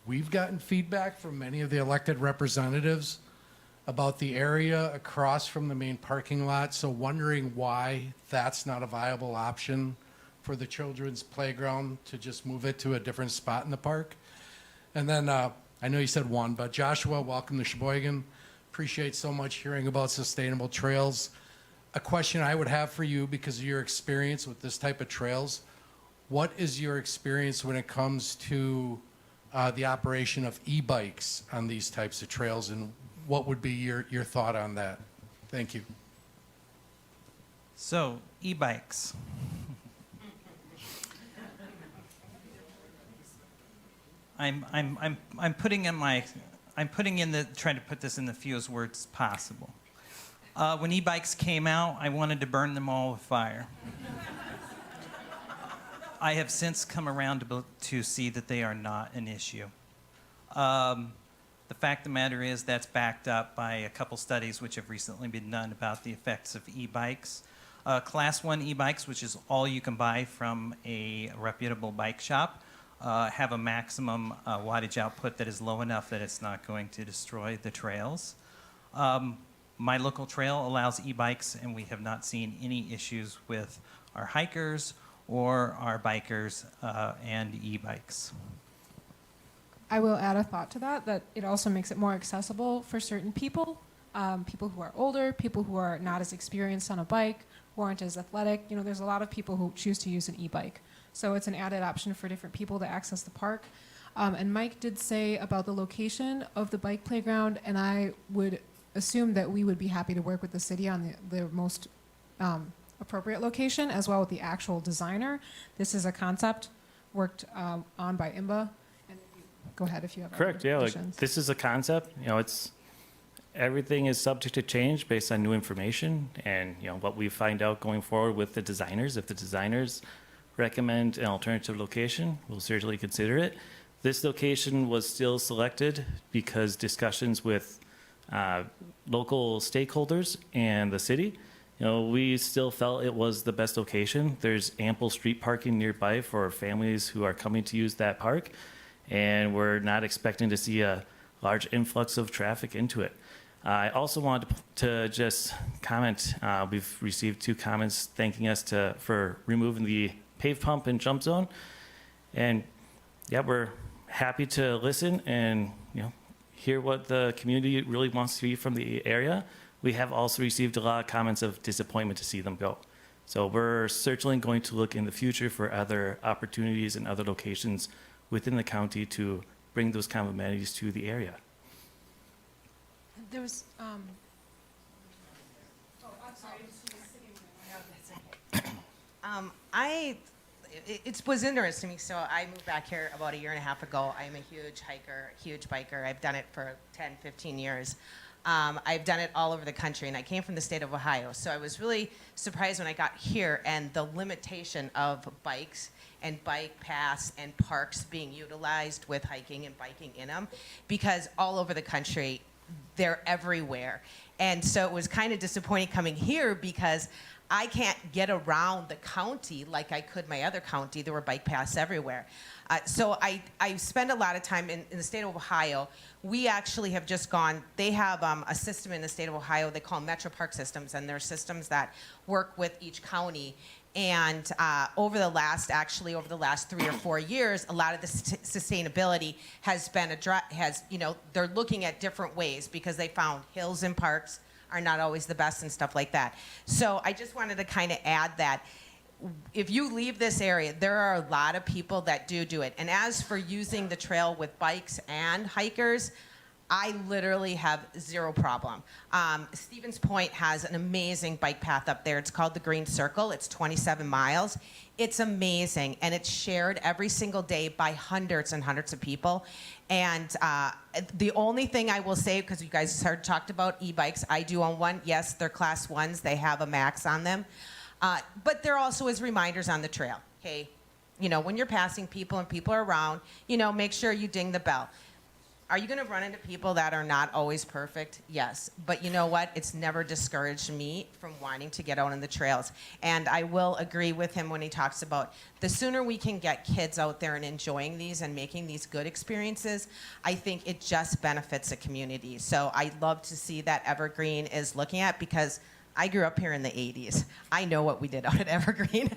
We've gotten feedback from many of the elected representatives about the area across from the main parking lot, so wondering why that's not a viable option for the children's playground, to just move it to a different spot in the park. And then I know you said 1, but Joshua, welcome to Sheboygan. Appreciate so much hearing about sustainable trails. A question I would have for you, because of your experience with this type of trails, what is your experience when it comes to the operation of e-bikes on these types of trails, and what would be your thought on that? Thank you. So, e-bikes. I'm putting in trying to put this in the fewest words possible. When e-bikes came out, I wanted to burn them all with fire. I have since come around to see that they are not an issue. The fact of the matter is that's backed up by a couple studies which have recently been done about the effects of e-bikes. Class 1 e-bikes, which is all you can buy from a reputable bike shop, have a maximum wattage output that is low enough that it's not going to destroy the trails. My local trail allows e-bikes, and we have not seen any issues with our hikers or our bikers and e-bikes. I will add a thought to that, that it also makes it more accessible for certain people, people who are older, people who are not as experienced on a bike, who aren't as athletic. You know, there's a lot of people who choose to use an e-bike. So it's an added option for different people to access the park. And Mike did say about the location of the bike playground, and I would assume that we would be happy to work with the city on the most appropriate location, as well with the actual designer. This is a concept worked on by IMBA. And go ahead if you have Correct, other yeah, like, additions. this is a concept, you know, everything is subject to change based on new information and, you know, what we find out going forward with the designers. If the designers recommend an alternative location, we'll certainly consider it. This location was still selected because discussions with local stakeholders and the city, you know, we still felt it was the best location. There's ample street parking nearby for families who are coming to use that park, and we're not expecting to see a large influx of traffic into it. I also wanted to just comment, we've received 2 comments thanking us for removing the pave pump and jump zone. And yeah, we're happy to listen and, you know, hear what the community really wants to see from the area. We have also received a lot of comments of disappointment to see them go. So we're certainly going to look in the future for other opportunities and other locations within the county to bring those kind of amenities to the area. There was, I'm sorry. It was interesting to me. So I moved back here about 1.5 years ago. I'm a huge hiker, huge biker. I've done it for 10, 15 years. I've done it all over the country, and I came from the state of Ohio. So I was really surprised when I got here and the limitation of bikes and bike paths and parks being utilized with hiking and biking in them, because all over the country, they're everywhere. And so it was kind of disappointing coming here because I can't get around the county like I could my other county. There were bike paths everywhere. So I spend a lot of time in the state of Ohio. We actually have just gone, they have a system in the state of Ohio they call Metro Park systems, and they're systems that work with each county. And over the last 3 or 4 years, a lot of the sustainability has been they're looking at different ways because they found hills and parks are not always the best and stuff like that. So I just wanted to kind of add that if you leave this area, there are a lot of people that do it. And as for using the trail with bikes and hikers, I literally have zero problem. Stevens Point has an amazing bike path up there. It's called the Green Circle. It's 27 miles. It's amazing, and it's shared every single day by hundreds and hundreds of people. And the only thing I will say, because you guys talked about e-bikes, I do own one. Yes, they're class 1s. They have a max on them. But there also is reminders on the trail. Okay, you know, when you're passing people and people are around, you know, make sure you ding the bell. Are you going to run into people that are not always perfect? Yes. But you know what? It's never discouraged me from wanting to get out on the trails. And I will agree with him when he talks about the sooner we can get kids out there and enjoying these and making these good experiences, I think it just benefits the community. So I love to see that Evergreen is looking at, because I grew up here in the 80s. I know what we did out at Evergreen.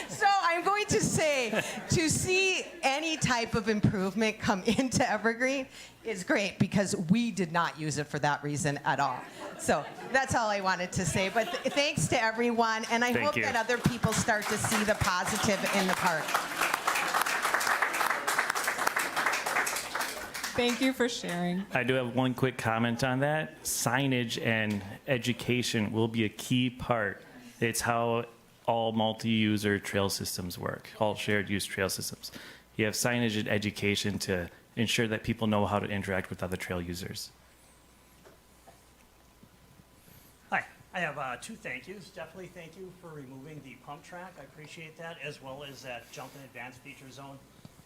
So I'm going to say, to see any type of improvement come into Evergreen is great, because we did not use it for that reason at all. So that's all I wanted to say. But thanks to everyone, and I hope that other people start to see the positive in the park. thank you for sharing. I do have one quick comment on that. Signage and education will be a key part. It's how all multi-user trail systems work, all shared use trail systems. You have signage and education to ensure that people know how to interact with other trail users. Hi, I have 2 thank yous. Definitely thank you for removing the pump track. I appreciate that, as well as that jump and advance feature zone.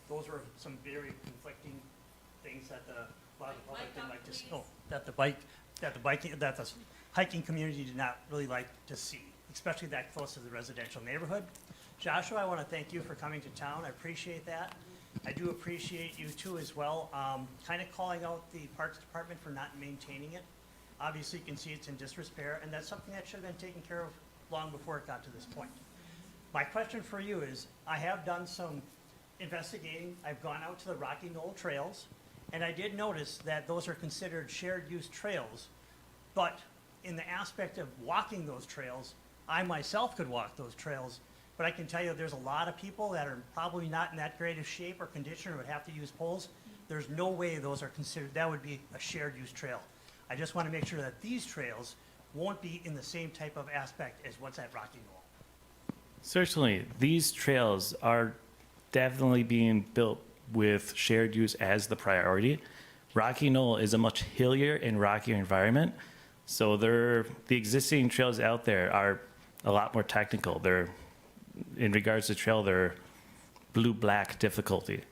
Those were some very conflicting things that a lot of the public didn't like to see. Oh, that the hiking community did not really like to see, especially that close to the residential neighborhood. Joshua, I want to thank you for coming to town. I appreciate that. I do appreciate you too as well, kind of calling out the Parks Department for not maintaining it. Obviously, you can see it's in disrepair, and that's something that should have been taken care of long before it got to this point. My question for you is, I have done some investigating. I've gone out to the Rocky Knoll trails, and I did notice that those are considered shared use trails. But in the aspect of walking those trails, I myself could walk those trails, but I can tell you there's a lot of people that are probably not in that great of shape or condition or would have to use poles. There's no way those are considered, that would be a shared use trail. I just want to make sure that these trails won't be in the same type of aspect as what's at Rocky Knoll. Certainly, these trails are definitely being built with shared use as the priority. Rocky Knoll is a much hillier and rockier environment, so the existing trails out there are a lot more technical. They're, in regards to trail, they're blue-black difficulty.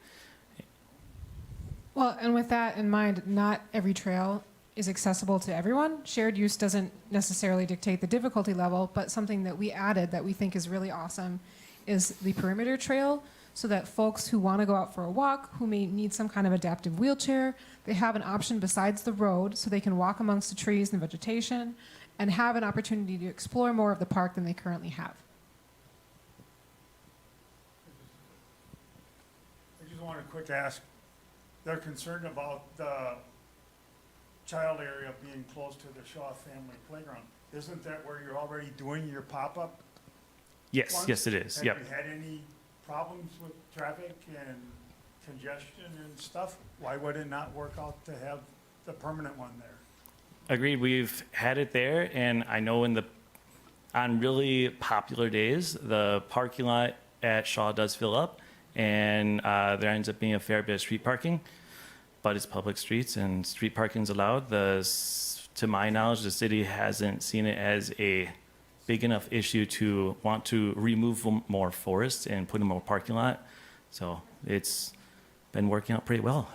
Well, and with that in mind, not every trail is accessible to everyone. Shared use doesn't necessarily dictate the difficulty level, but something that we added that we think is really awesome is the perimeter trail, so that folks who want to go out for a walk, who may need some kind of adaptive wheelchair, they have an option besides the road, so they can walk amongst the trees and vegetation and have an opportunity to explore more of the park than they currently have. I just want to quick ask, they're concerned about the child area being close to the Shaw Family Playground. Isn't that where you're already doing your pop-up? Yes, ones? yes it is, yep. Have you had any problems with traffic and congestion and stuff? Why would it not work out to have the permanent one there? Agreed, we've had it there, and I know on really popular days, the parking lot at Shaw does fill up, and there ends up being a fair bit of street parking, but it's public streets and street parking's allowed. To my knowledge, the city hasn't seen it as a big enough issue to want to remove more forests and put in more parking lot. So it's been working out pretty well.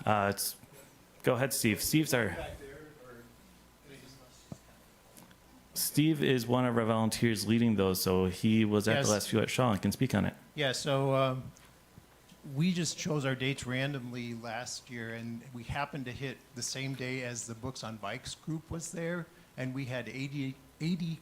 Go ahead, Steve. Steve is one of our volunteers leading those, so he was at the last few at Shaw and can speak on it. Yeah, so we just chose our dates randomly last year, and we happened to hit the same day as the Books on Bikes group was there, and we had 80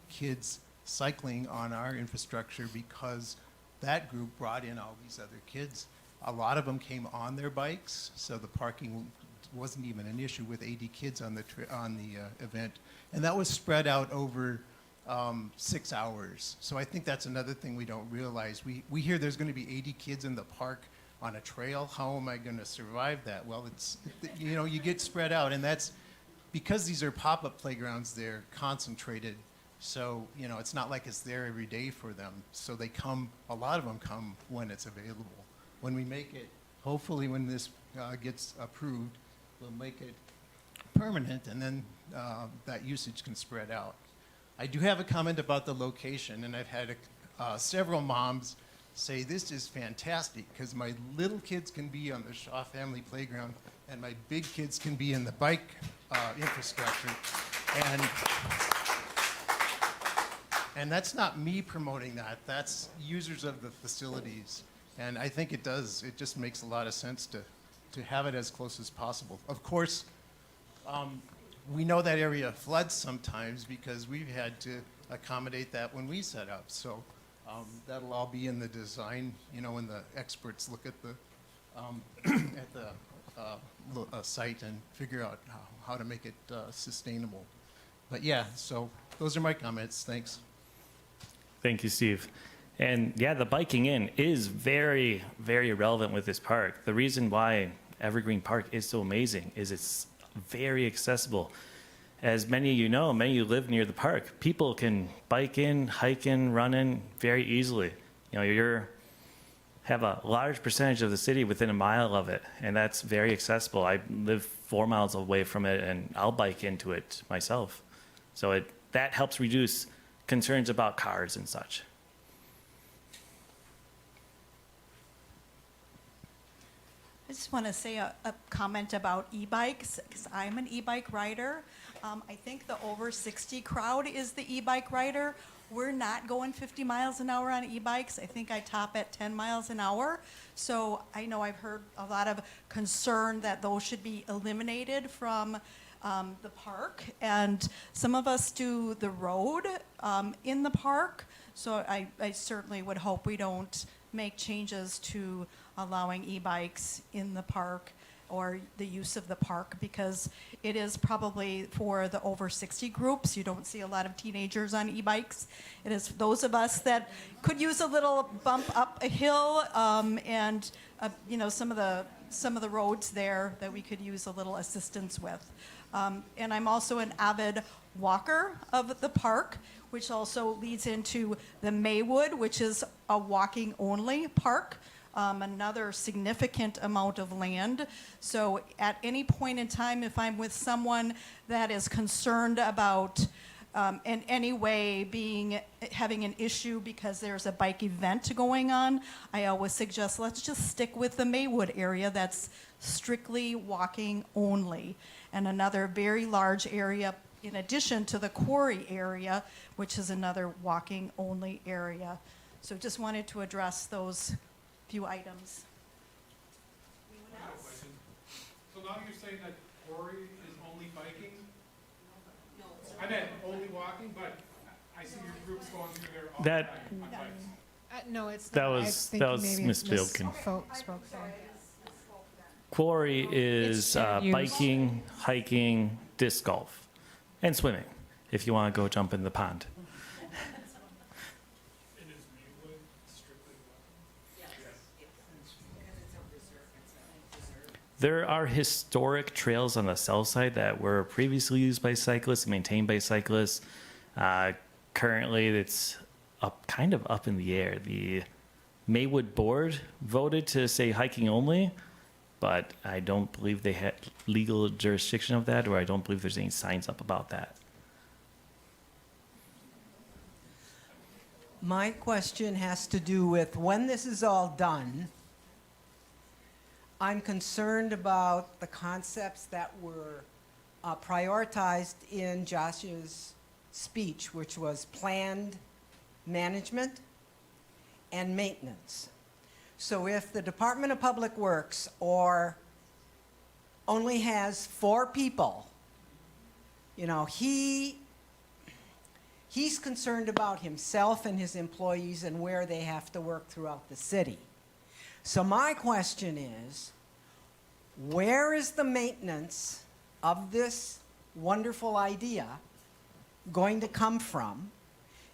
kids cycling on our infrastructure because that group brought in all these other kids. A lot of them came on their bikes, so the parking wasn't even an issue with 80 kids on the event. And that was spread out over 6 hours. So I think that's another thing we don't realize. We hear there's going to be 80 kids in the park on a trail. How am I going to survive that? Well, you get spread out, and that's because these are pop-up playgrounds. They're concentrated, so it's not like it's there every day for them. So they come. A lot of them come when it's available. When we make it, hopefully, when this gets approved, we'll make it permanent, and then that usage can spread out. I do have a comment about the location, and I've had several moms say this is fantastic because my little kids can be on the Shaw Family Playground and my big kids can be in the bike infrastructure. And that's not me promoting that. That's users of the facilities. And I think it does. It just makes a lot of sense to have it as close as possible. Of course, we know that area floods sometimes because we've had to accommodate that when we set up. So that'll all be in the design, when the experts look at the site and figure out how to make it sustainable. But yeah, so those are my comments. Thanks. Thank you, Steve. And yeah, the biking in is very, very relevant with this park. The reason why Evergreen Park is so amazing is it's very accessible. As many of you know, many of you live near the park. People can bike in, hike in, run in very easily. You have a large percentage of the city within a mile of it, and that's very accessible. I live 4 miles away from it, and I'll bike into it myself. So that helps reduce concerns about cars and such. I just want to say a comment about e-bikes, because I'm an e-bike rider. I think the over 60 crowd is the e-bike rider. We're not going 50 miles an hour on e-bikes. I think I top at 10 miles an hour. So I know I've heard a lot of concern that those should be eliminated from the park. And some of us do the road in the park. So I certainly would hope we don't make changes to allowing e-bikes in the park or the use of the park, because it is probably for the over 60 groups. You don't see a lot of teenagers on e-bikes. It is those of us that could use a little bump up a hill, and you know, some of the roads there that we could use a little assistance with. And I'm also an avid walker of the park, which also leads into the Maywood, which is a walking only park. Another significant amount of land. So at any point in time, if I'm with someone that is concerned about in any way having an issue because there's a bike event going on, I always suggest let's just stick with the Maywood area that's strictly walking only. And another very large area in addition to the quarry area, which is another walking only area. So just wanted to address those few items. Anyone else? So now you're saying that quarry is only biking? No. I meant only walking, but I see your groups going through there all the time on bikes. No, it's That not. was- I think that was maybe Ms. Bilkin. Spoke there. Quarry is It's shared use. biking, hiking, disc golf, and swimming, if you want to go jump in the pond. There are historic trails on the south side that were previously used by cyclists, maintained by cyclists. Currently, it's kind of up in the air. The Maywood board voted to say hiking only, but I don't believe they had legal jurisdiction of that, or I don't believe there's any signs up about that. My question has to do with when this is all done, I'm concerned about the concepts that were prioritized in Josh's speech, which was planned management and maintenance. So if the Department of Public Works only has 4 people, you know, he's concerned about himself and his employees and where they have to work throughout the city. So my question is, where is the maintenance of this wonderful idea going to come from?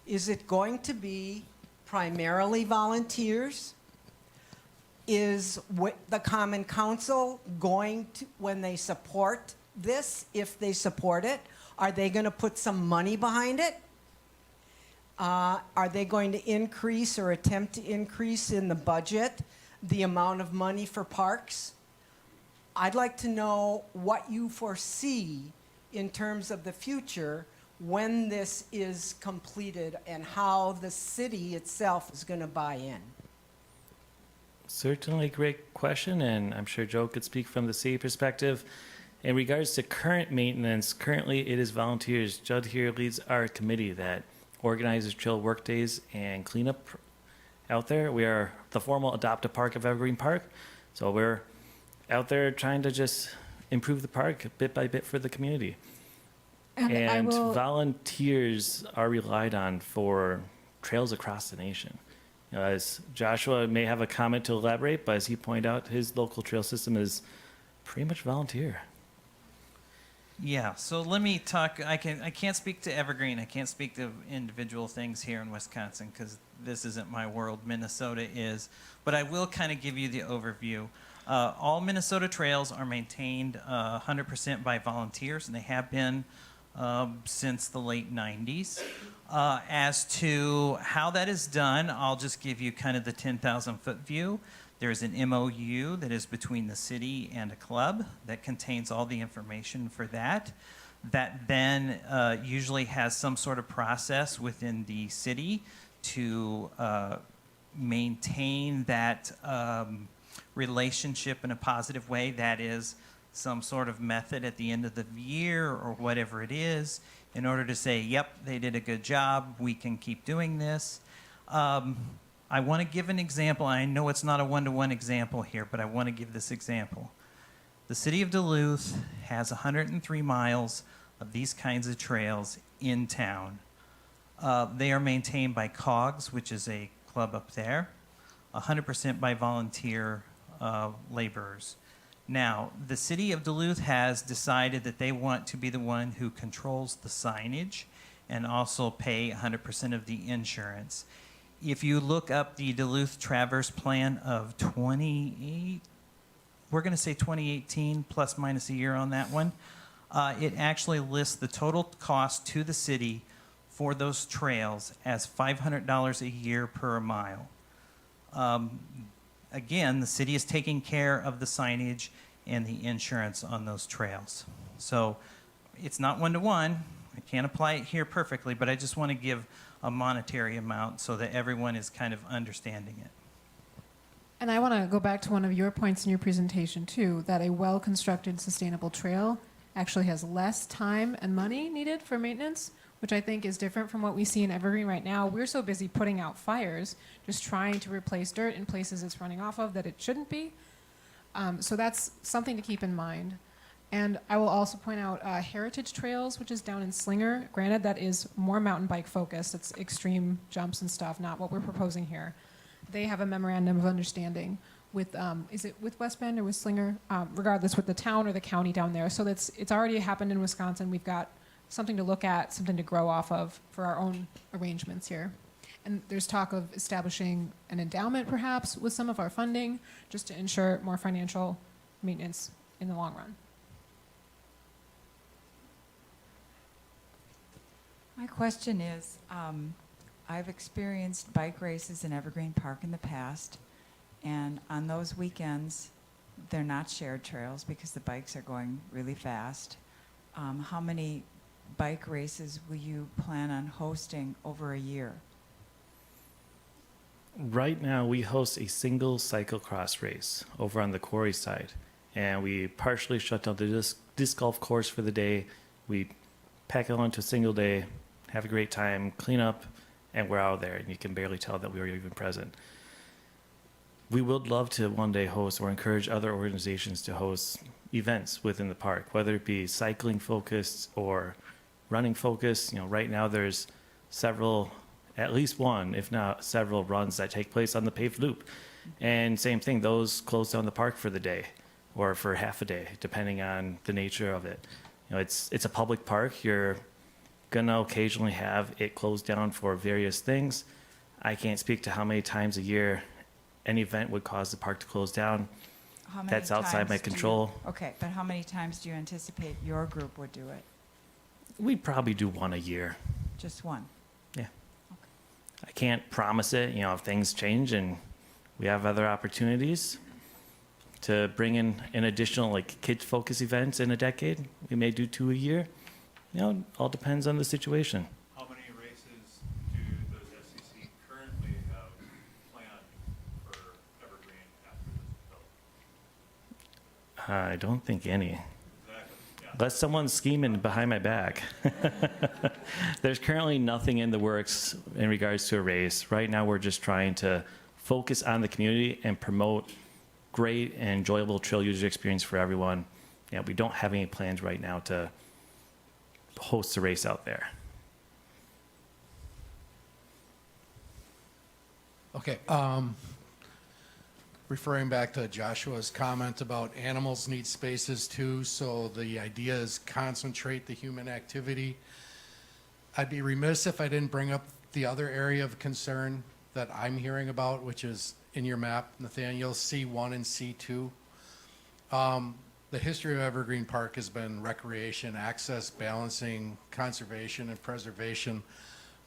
Is it going to be primarily volunteers? Is the Common Council going to, when they support this, if they support it, are they going to put some money behind it? Are they going to increase or attempt to increase in the budget the amount of money for parks? I'd like to know what you foresee in terms of the future when this is completed and how the city itself is going to buy in. Certainly a great question, and I'm sure Joe could speak from the city perspective. In regards to current maintenance, currently it is volunteers. Judd here leads our committee that organizes trail work days and cleanup out there. We are the formal adoptive park of Evergreen Park, so we're out there trying to just improve the park bit by bit for the community. And volunteers are relied on for trails across the nation. You know, as Joshua may have a comment to elaborate, but as he pointed out, his local trail system is pretty much volunteer. Yeah, so let me talk. I can't speak to Evergreen. I can't speak to individual things here in Wisconsin because this isn't my world. Minnesota is. But I will kind of give you the overview. All Minnesota trails are maintained 100% by volunteers, and they have been since the late 90s. As to how that is done, I'll just give you kind of the 10,000-foot view. There's an MOU that is between the city and a club that contains all the information for that. That then usually has some sort of process within the city to maintain that relationship in a positive way. That is some sort of method at the end of the year or whatever it is in order to say, yep, they did a good job, we can keep doing this. I want to give an example. I know it's not a one-to-one example here, but I want to give this example. The city of Duluth has 103 miles of these kinds of trails in town. They are maintained by COGS, which is a club up there, 100% by volunteer laborers. Now, the city of Duluth has decided that they want to be the one who controls the signage and also pay 100% of the insurance. If you look up the Duluth Traverse Plan of 2018, plus minus a year on that one, it actually lists the total cost to the city for those trails as $500 a year per mile. Again, the city is taking care of the signage and the insurance on those trails. So it's not one-to-one. I can't apply it here perfectly, but I just want to give a monetary amount so that everyone is kind of understanding it. And I want to go back to one of your points in your presentation too, that a well-constructed sustainable trail actually has less time and money needed for maintenance, which I think is different from what we see in Evergreen right now. We're so busy putting out fires, just trying to replace dirt in places it's running off of that it shouldn't be. So that's something to keep in mind. And I will also point out Heritage Trails, which is down in Slinger. Granted, that is more mountain bike focused. It's extreme jumps and stuff, not what we're proposing here. They have a memorandum of understanding with, is it with West Bend or with Slinger? Regardless, with the town or the county down there. So it's already happened in Wisconsin. We've got something to look at, something to grow off of for our own arrangements here. And there's talk of establishing an endowment, perhaps, with some of our funding, just to ensure more financial maintenance in the long run. My question is, I've experienced bike races in Evergreen Park in the past, and on those weekends, they're not shared trails because the bikes are going really fast. How many bike races will you plan on hosting over a year? Right now, we host a single cyclocross race over on the quarry side, and we partially shut down the disc golf course for the day. We pack it onto a single day, have a great time, clean up, and we're out of there, and you can barely tell that we were even present. We would love to one day host or encourage other organizations to host events within the park, whether it be cycling focused or running focused. Right now there's several, at least one, if not several runs that take place on the paved loop. And same thing, those close down the park for the day or for half a day, depending on the nature of it. It's a public park. You're gonna occasionally have it closed down for various things. I can't speak to how many times a year an event would cause the park to close down. How many That's outside my times do you- control. Okay, but how many times do you anticipate your group would do it? We'd probably do one a year. Just one? Yeah. I can't promise it. If things change and we have other opportunities to bring in an additional kids focus events in a decade, we may do 2 a year. All depends on the situation. How many races does SCC currently have planned for Evergreen after this is built? I don't think any. Exactly. Yeah. Unless someone's scheming behind my back. There's currently nothing in the works in regards to a race. Right now, we're just trying to focus on the community and promote great and enjoyable trail user experience for everyone. We don't have any plans right now to host a race out there. Okay. Referring back to Joshua's comment about animals need spaces too, so the idea is concentrate the human activity. I'd be remiss if I didn't bring up the other area of concern that I'm hearing about, which is in your map, Nathaniel, C1 and C2. The history of Evergreen Park has been recreation, access, balancing, conservation, and preservation.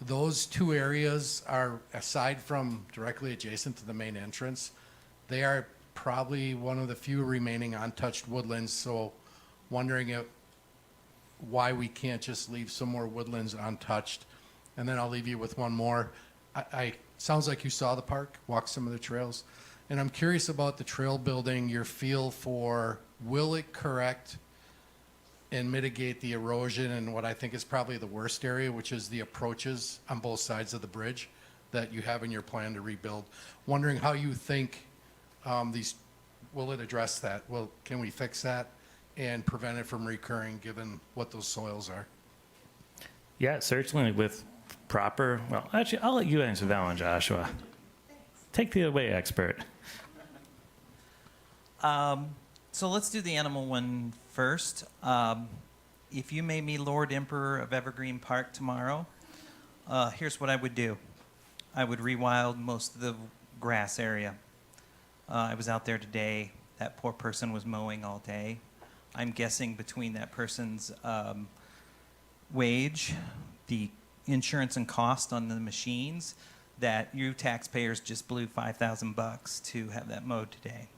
Those two areas are, aside from directly adjacent to the main entrance, they are probably one of the few remaining untouched woodlands, so wondering why we can't just leave some more woodlands untouched. And then I'll leave you with one more. Sounds like you saw the park, walked some of the trails, and I'm curious about the trail building, your feel for will it correct and mitigate the erosion in what I think is probably the worst area, which is the approaches on both sides of the bridge that you have in your plan to rebuild. Wondering how you think will it address that? Can we fix that and prevent it from recurring given what those soils are? Yeah, certainly with proper, well, actually, I'll let you answer that one, Joshua. Take the away, expert. So let's do the animal one first. If you made me Lord Emperor of Evergreen Park tomorrow, here's what I would do. I would rewild most of the grass area. I was out there today. That poor person was mowing all day. I'm guessing between that person's wage, the insurance and cost on the machines, that you taxpayers just blew $5,000 to have that mowed today.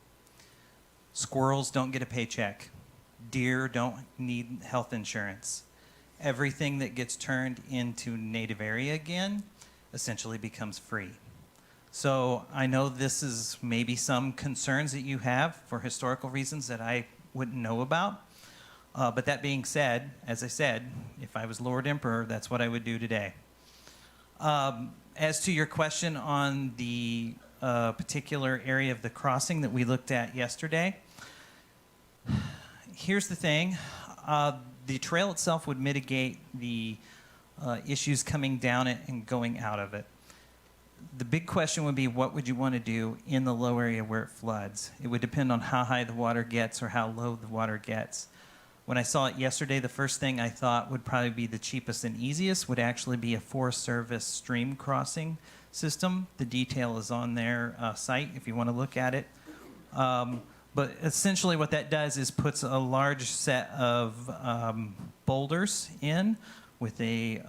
Squirrels don't get a paycheck. Deer don't need health insurance. Everything that gets turned into native area again essentially becomes free. So I know this is maybe some concerns that you have for historical reasons that I wouldn't know about. But that being said, as I said, if I was Lord Emperor, that's what I would do today. As to your question on the particular area of the crossing that we looked at yesterday, here's the thing. The trail itself would mitigate the issues coming down it and going out of it. The big question would be, what would you want to do in the low area where it floods? It would depend on how high the water gets or how low the water gets. When I saw it yesterday, the first thing I thought would probably be the cheapest and easiest would actually be a Forest Service stream crossing system. The detail is on their site if you want to look at it. But essentially what that does is puts a large set of boulders in with a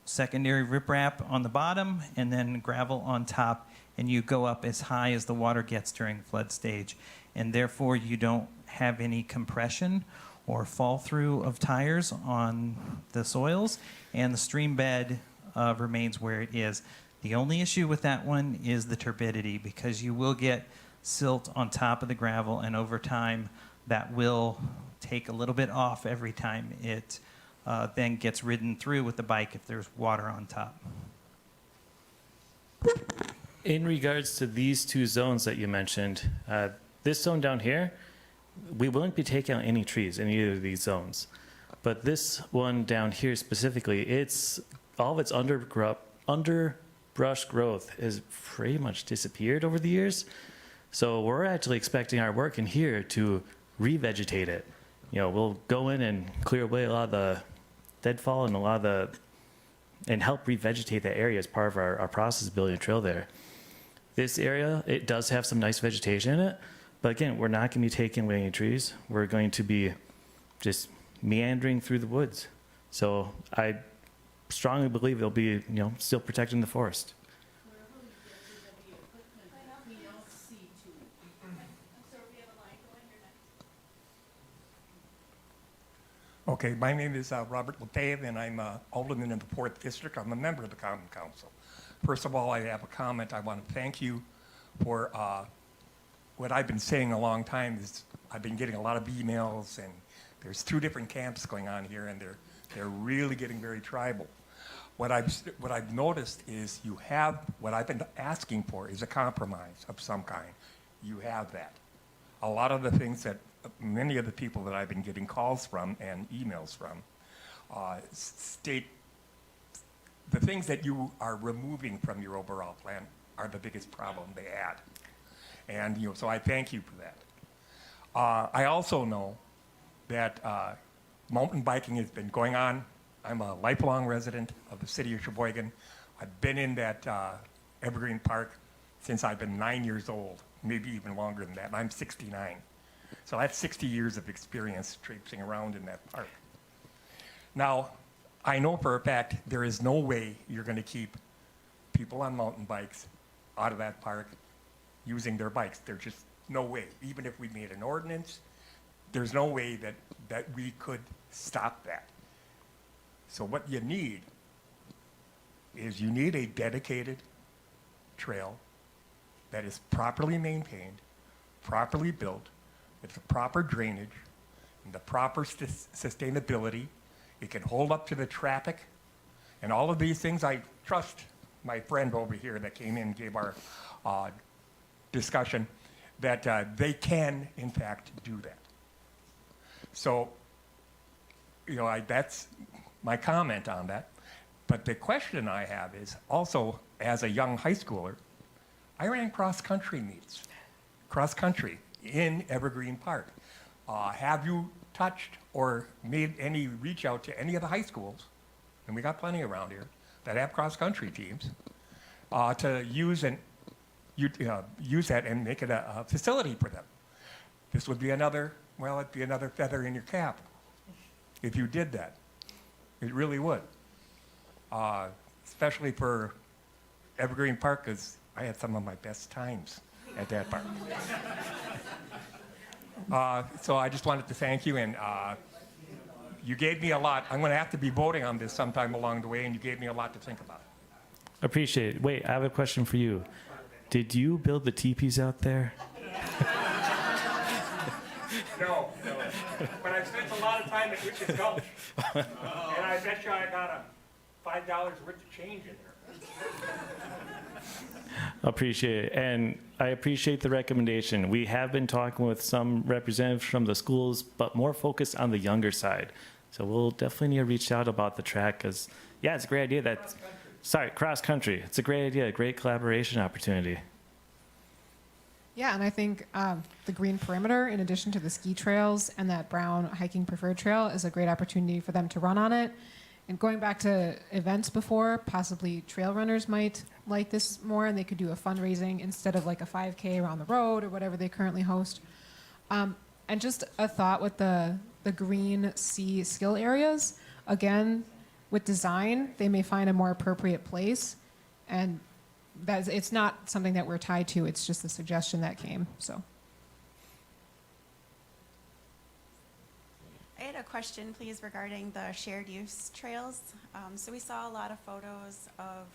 secondary riprap on the bottom and then gravel on top, and you go up as high as the water gets during flood stage. And therefore you don't have any compression or fall through of tires on the soils, and the stream bed remains where it is. The only issue with that one is the turbidity, because you will get silt on top of the gravel, and over time that will take a little bit off every time it then gets ridden through with the bike if there's water on top. In regards to these two zones that you mentioned, this zone down here, we won't be taking out any trees in either of these zones. But this one down here specifically, all of its underbrush growth has pretty much disappeared over the years. So we're actually expecting our work in here to revegetate it. We'll go in and clear away a lot of the deadfall and and help revegetate that area as part of our process of building a trail there. This area, it does have some nice vegetation in it, but again, we're not going to be taking away any trees. We're going to be just meandering through the woods. So I strongly believe they'll be, still protecting the forest. Okay, my name is Robert Lepave, and I'm alderman in the 4th District. I'm a member of the Common Council. First of all, I have a comment. I want to thank you for what I've been saying a long time. Is I've been getting a lot of emails, and there's 2 different camps going on here, and they're really getting very tribal. What I've noticed is you have, what I've been asking for is a compromise of some kind. You have that. A lot of the things that many of the people that I've been getting calls from and emails from state the things that you are removing from your overall plan are the biggest problem they add. And so I thank you for that. I also know that mountain biking has been going on. I'm a lifelong resident of the city of Sheboygan. I've been in that Evergreen Park since I've been 9 years old, maybe even longer than that. And I'm 69. So that's 60 years of experience traipsing around in that park. Now, I know for a fact there is no way you're going to keep people on mountain bikes out of that park using their bikes. There's just no way. Even if we made an ordinance, there's no way that we could stop that. So what you need is you need a dedicated trail that is properly maintained, properly built, with the proper drainage and the proper sustainability. It can hold up to the traffic and all of these things. I trust my friend over here that came in and gave our discussion that they can, in fact, do that. So, that's my comment on that. But the question I have is also, as a young high schooler, I ran cross-country meets, cross-country in Evergreen Park. Have you touched or made any reach out to any of the high schools, and we got plenty around here, that have cross-country teams, to use that and make it a facility for them? This would be another, well, it'd be another feather in your cap if you did that. It really would. Especially for Evergreen Park, because I had some of my best times at that park. So I just wanted to thank you, and you gave me a lot. I'm going to have to be voting on this sometime along the way, and you gave me a lot to think about. Appreciate it. Wait, I have a question for you. Did you build the teepees out there? No. But I spent a lot of time at Rich's Gulch, and I bet you I got $5 worth of change in there. Appreciate it. And I appreciate the recommendation. We have been talking with some representatives from the schools, but more focused on the younger side. So we'll definitely need to reach out about the track because, yeah, it's a great idea. Cross country. It's a great idea, a great collaboration opportunity. Yeah, and I think the green perimeter, in addition to the ski trails and that brown hiking preferred trail, is a great opportunity for them to run on it. And going back to events before, possibly trail runners might like this more, and they could do a fundraising instead of like a 5K around the road or whatever they currently host. And just a thought with the green sea skill areas, again, with design, they may find a more appropriate place. And it's not something that we're tied to, it's just a suggestion that came, so. I had a question, please, regarding the shared use trails. So we saw a lot of photos of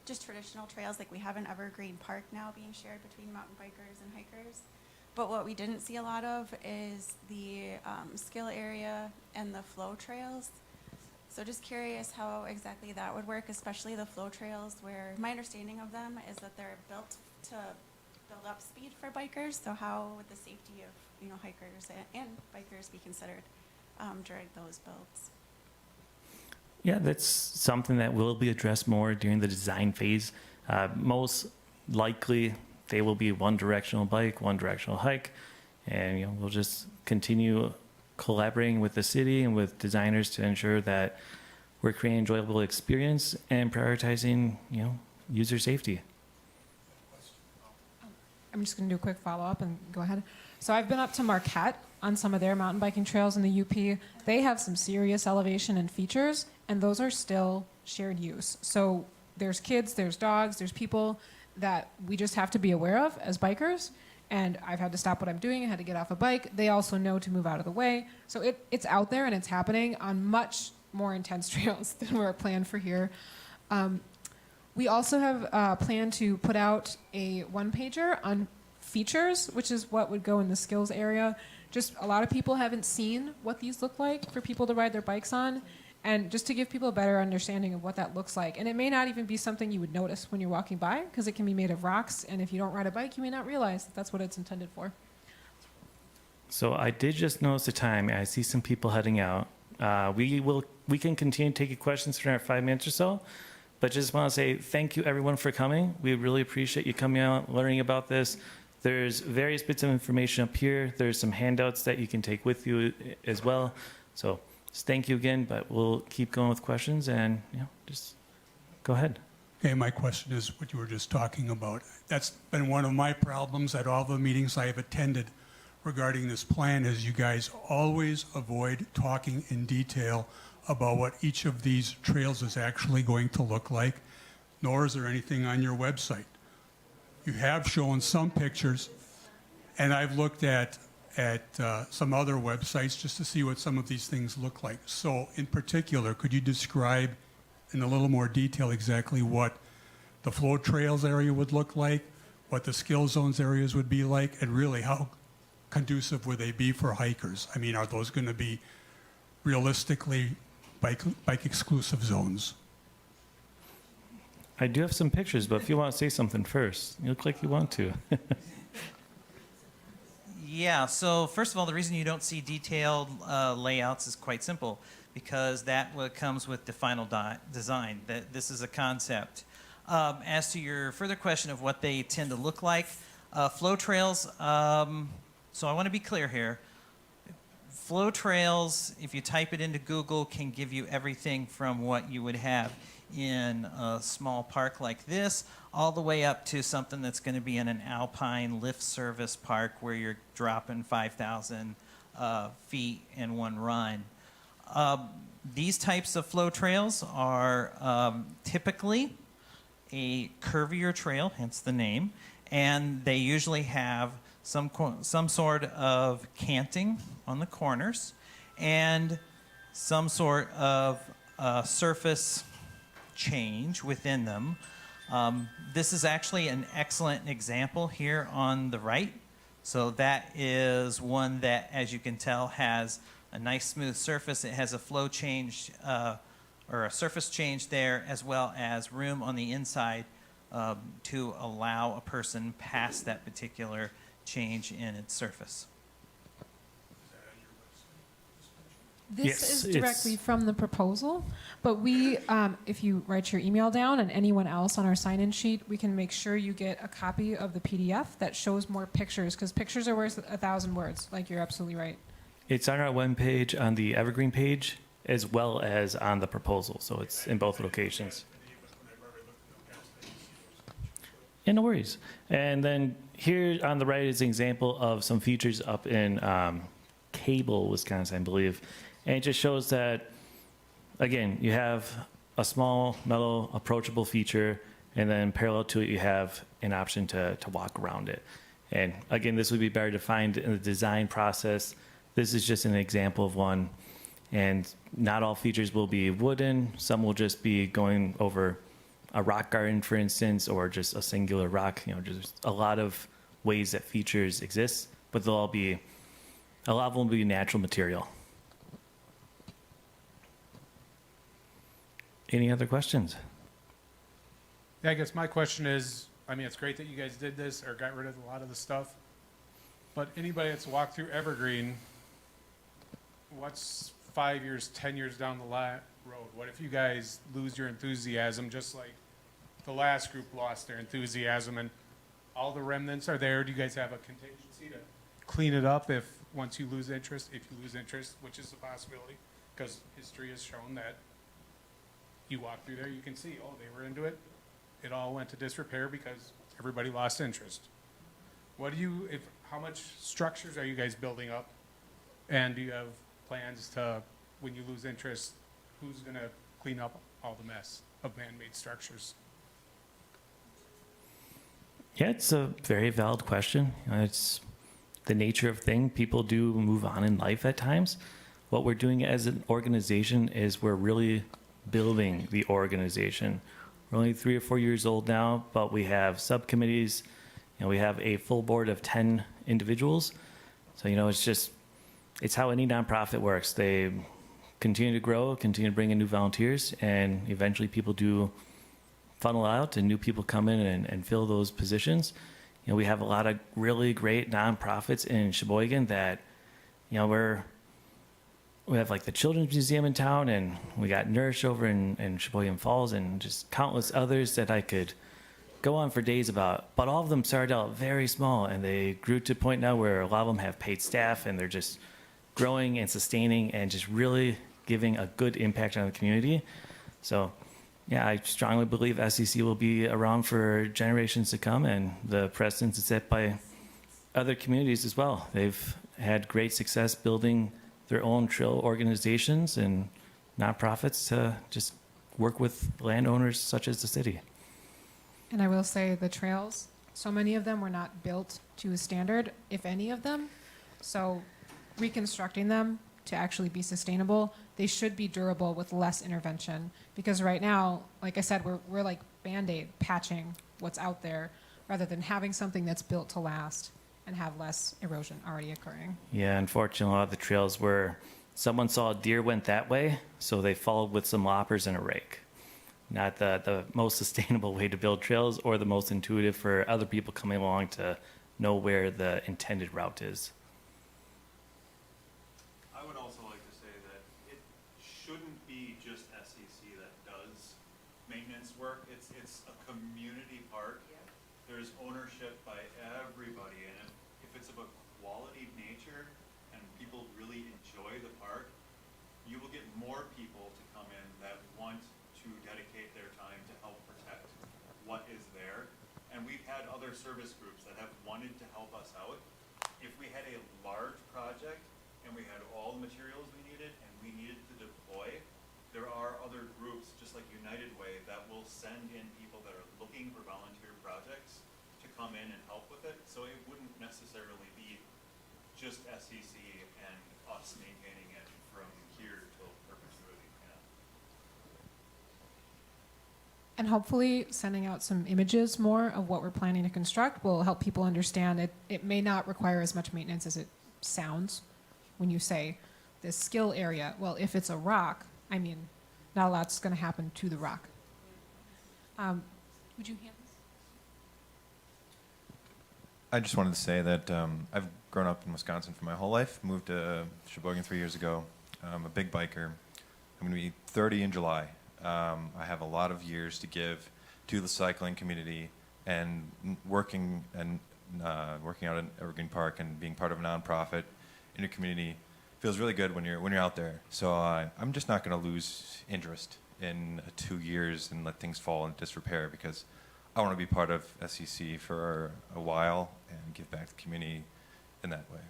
just traditional trails like we have in Evergreen Park now being shared between mountain bikers and hikers. But what we didn't see a lot of is the skill area and the flow trails. So just curious how exactly that would work, especially the flow trails where my understanding of them is that they're built to build up speed for bikers. So how would the safety of hikers and bikers be considered during those builds? Yeah, that's something that will be addressed more during the design phase. Most likely, they will be one directional bike, one directional hike, and we'll just continue collaborating with the city and with designers to ensure that we're creating enjoyable experience and prioritizing, user safety. I'm just going to do a quick follow-up and go ahead. So I've been up to Marquette on some of their mountain biking trails in the UP. They have some serious elevation and features, and those are still shared use. So there's kids, there's dogs, there's people that we just have to be aware of as bikers. And I've had to stop what I'm doing. I had to get off a bike. They also know to move out of the way. So it's out there and it's happening on much more intense trails than were planned for here. We also have planned to put out a one-pager on features, which is what would go in the skills area. Just a lot of people haven't seen what these look like for people to ride their bikes on. And just to give people a better understanding of what that looks like. And it may not even be something you would notice when you're walking by, because it can be made of rocks. And if you don't ride a bike, you may not realize that that's what it's intended for. So I did just notice the time. I see some people heading out. We can continue taking questions for our 5 minutes or so. But just want to say thank you, everyone, for coming. We really appreciate you coming out, learning about this. There's various bits of information up here. There's some handouts that you can take with you as well. So thank you again, but we'll keep going with questions and just go ahead. Okay, my question is what you were just talking about. That's been one of my problems at all the meetings I have attended regarding this plan is you guys always avoid talking in detail about what each of these trails is actually going to look like, nor is there anything on your website. You have shown some pictures, and I've looked at some other websites just to see what some of these things look like. So in particular, could you describe in a little more detail exactly what the flow trails area would look like, what the skill zones areas would be like, and really how conducive would they be for hikers? I mean, are those going to be realistically bike exclusive zones? I do have some pictures, but if you want to say something first, you look like you want to. Yeah, so first of all, the reason you don't see detailed layouts is quite simple, because that what comes with the final design. That this is a concept. As to your further question of what they tend to look like, flow trails. So I want to be clear here. Flow trails, if you type it into Google, can give you everything from what you would have in a small park like this, all the way up to something that's going to be in an alpine lift service park where you're dropping 5,000 feet in one run. These types of flow trails are typically a curvier trail, hence the name, and they usually have some sort of canting on the corners and some sort of surface change within them. This is actually an excellent example here on the right. So that is one that, as you can tell, has a nice smooth surface. It has a flow change or a surface change there, as well as room on the inside to allow a person past that particular change in its surface. This is directly from the proposal, but we, if you write your email down and anyone else on our sign-in sheet, we can make sure you get a copy of the PDF that shows more pictures, because pictures are worth 1,000 words. Like, you're absolutely right. It's on our webpage, on the Evergreen page, as well as on the proposal. So it's in both locations. Yeah, no worries. And then here on the right is an example of some features up in Cable, Wisconsin, I believe. And it just shows that, again, you have a small, metal, approachable feature, and then parallel to it, you have an option to walk around it. And again, this would be better defined in the design process. This is just an example of one. And not all features will be wooden. Some will just be going over a rock garden, for instance, or just a singular rock. You know, just a lot of ways that features exist, but they'll all be, a lot of them will be natural material. Any other questions? Yeah, I guess my question is, I mean, it's great that you guys did this or got rid of a lot of the stuff, but anybody that's walked through Evergreen, what's 5 years, 10 years down the road? What if you guys lose your enthusiasm, just like the last group lost their enthusiasm, and all the remnants are there? Do you guys have a contingency to clean it up if once you lose interest, if you lose interest, which is a possibility, because history has shown that you walk through there, you can see, oh, they were into it. It all went to disrepair because everybody lost interest. What do you, how much structures are you guys building up? And do you have plans to, when you lose interest, who's going to clean up all the mess of man-made structures? Yeah, it's a very valid question. It's the nature of thing. People do move on in life at times. What we're doing as an organization is we're really building the organization. We're only 3 or 4 years old now, but we have subcommittees, and we have a full board of 10 individuals. So, it's how any nonprofit works. They continue to grow, continue to bring in new volunteers, and eventually people do funnel out and new people come in and fill those positions. We have a lot of really great nonprofits in Sheboygan that, we have like the Children's Museum in town, and we got Nourish over in Sheboygan Falls, and just countless others that I could go on for days about. But all of them started out very small, and they grew to a point now where a lot of them have paid staff, and they're just growing and sustaining and just really giving a good impact on the community. So, yeah, I strongly believe SEC will be around for generations to come, and the precedence is set by other communities as well. They've had great success building their own trail organizations and nonprofits to just work with landowners such as the city. And I will say the trails, so many of them were not built to a standard, if any of them. So reconstructing them to actually be sustainable, they should be durable with less intervention. Because right now, like I said, we're like Band-Aid patching what's out there rather than having something that's built to last and have less erosion already occurring. Yeah, unfortunately, a lot of the trails where someone saw a deer went that way, so they followed with some loppers and a rake. Not the most sustainable way to build trails or the most intuitive for other people coming along to know where the intended route is. I would also like to say that it shouldn't be just SEC that does maintenance work. It's a community park. There's ownership by everybody, and if it's of a quality nature and people really enjoy the park, you will get more people to come in that want to dedicate their time to help protect what is there. And we've had other service groups that have wanted to help us out. If we had a large project and we had all the materials we needed and we needed to deploy, there are other groups, just like United Way, that will send in people that are looking for volunteer projects to come in and help with it. So it wouldn't necessarily be just SEC and us maintaining it from here till perpetuity. And hopefully sending out some images more of what we're planning to construct will help people understand it may not require as much maintenance as it sounds when you say this skill area. Well, if it's a rock, I mean, not a lot's going to happen to the rock. Would you hand this? I just wanted to say that I've grown up in Wisconsin for my whole life, moved to Sheboygan 3 years ago. I'm a big biker. I'm going to be 30 in July. I have a lot of years to give to the cycling community, and working out in Evergreen Park and being part of a nonprofit in your community feels really good when you're out there. So I'm just not going to lose interest in 2 years and let things fall into disrepair, because I want to be part of SEC for a while and give back to the community in that way.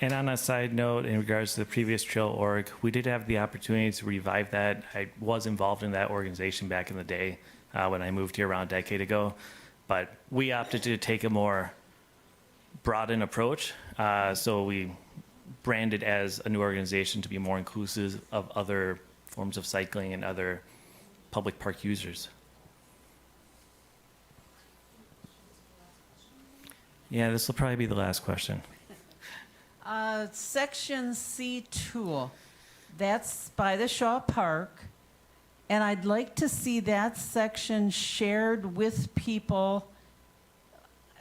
And on a side note, in regards to the previous trail org, we did have the opportunity to revive that. I was involved in that organization back in the day when I moved here around a decade ago. But we opted to take a more broadened approach. So we branded as a new organization to be more inclusive of other forms of cycling and other public park users. Yeah, this will probably be the last question. Section C2, that's by the Shaw Park, and I'd like to see that section shared with people,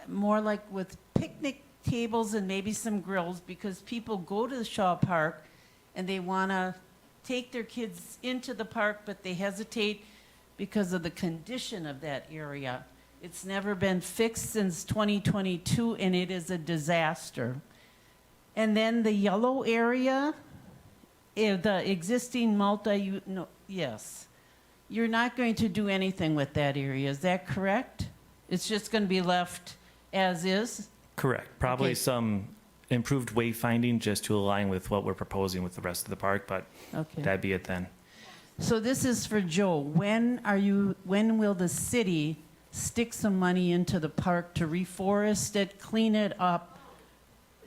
more like with picnic tables and maybe some grills, because people go to the Shaw Park and they want to take their kids into the park, but they hesitate because of the condition of that area. It's never been fixed since 2022, and it is a disaster. And then the yellow area, the existing yes. You're not going to do anything with that area, is that correct? It's just going to be left as is? Correct. Probably Okay. some improved wayfinding just to align with what we're proposing with the rest of the park, but Okay. that'd be it then. So this is for Joe. When will the city stick some money into the park to reforest it, clean it up,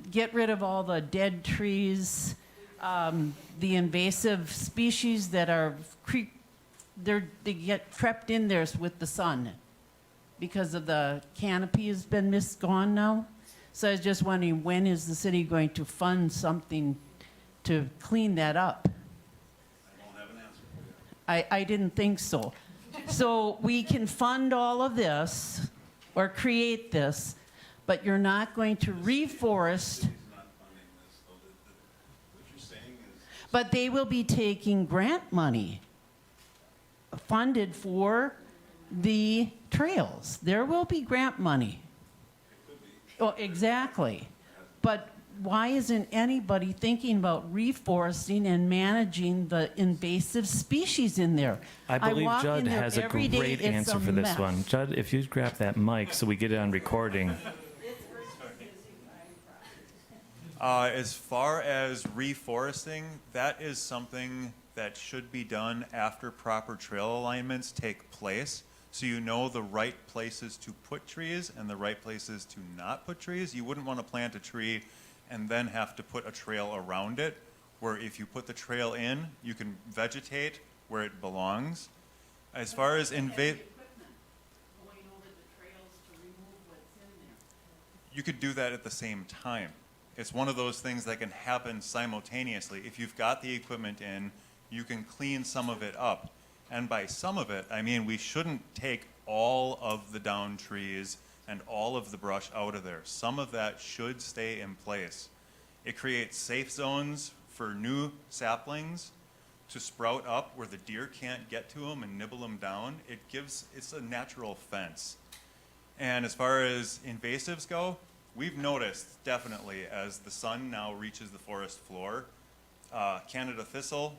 get rid of all the dead trees, the invasive species that are they get trapped in there with the sun because of the canopy has been gone now? So I was just wondering, when is the city going to fund something to clean that up? I don't have an answer for you. I didn't think so. So we can fund all of this or create this, but you're not going to reforest. But they will be taking grant money funded for the trails. There will be grant money. Oh, exactly. But why isn't anybody thinking about reforesting and managing the invasive species in there? I believe walk Judd in there has a every day, great it's answer a for this mess. one. Judd, if you grab that mic so we get it on recording. As far as reforesting, that is something that should be done after proper trail alignments take place. So you know the right places to put trees and the right places to not put trees. You wouldn't want to plant a tree and then have to put a trail around it, where if you put the trail in, you can vegetate where it belongs. As far as you could do that at the same time. It's one of those things that can happen simultaneously. If you've got the equipment in, you can clean some of it up. And by some of it, I mean we shouldn't take all of the downed trees and all of the brush out of there. Some of that should stay in place. It creates safe zones for new saplings to sprout up where the deer can't get to them and nibble them down. It's a natural fence. And as far as invasives go, we've noticed definitely as the sun now reaches the forest floor, Canada thistle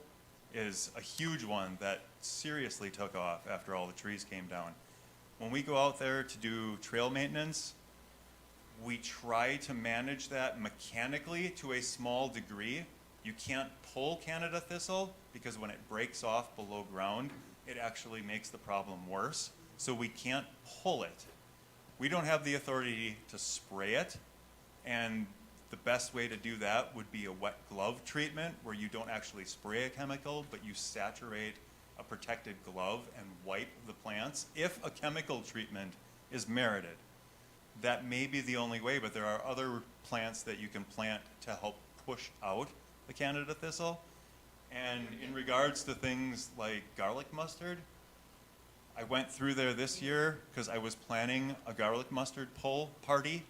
is a huge one that seriously took off after all the trees came down. When we go out there to do trail maintenance, we try to manage that mechanically to a small degree. You can't pull Canada thistle because when it breaks off below ground, it actually makes the problem worse. So we can't pull it. We don't have the authority to spray it, and the best way to do that would be a wet glove treatment where you don't actually spray a chemical, but you saturate a protected glove and wipe the plants. If a chemical treatment is merited, that may be the only way, but there are other plants that you can plant to help push out the Canada thistle. And in regards to things like garlic mustard, I went through there this year because I was planning a garlic mustard pull party.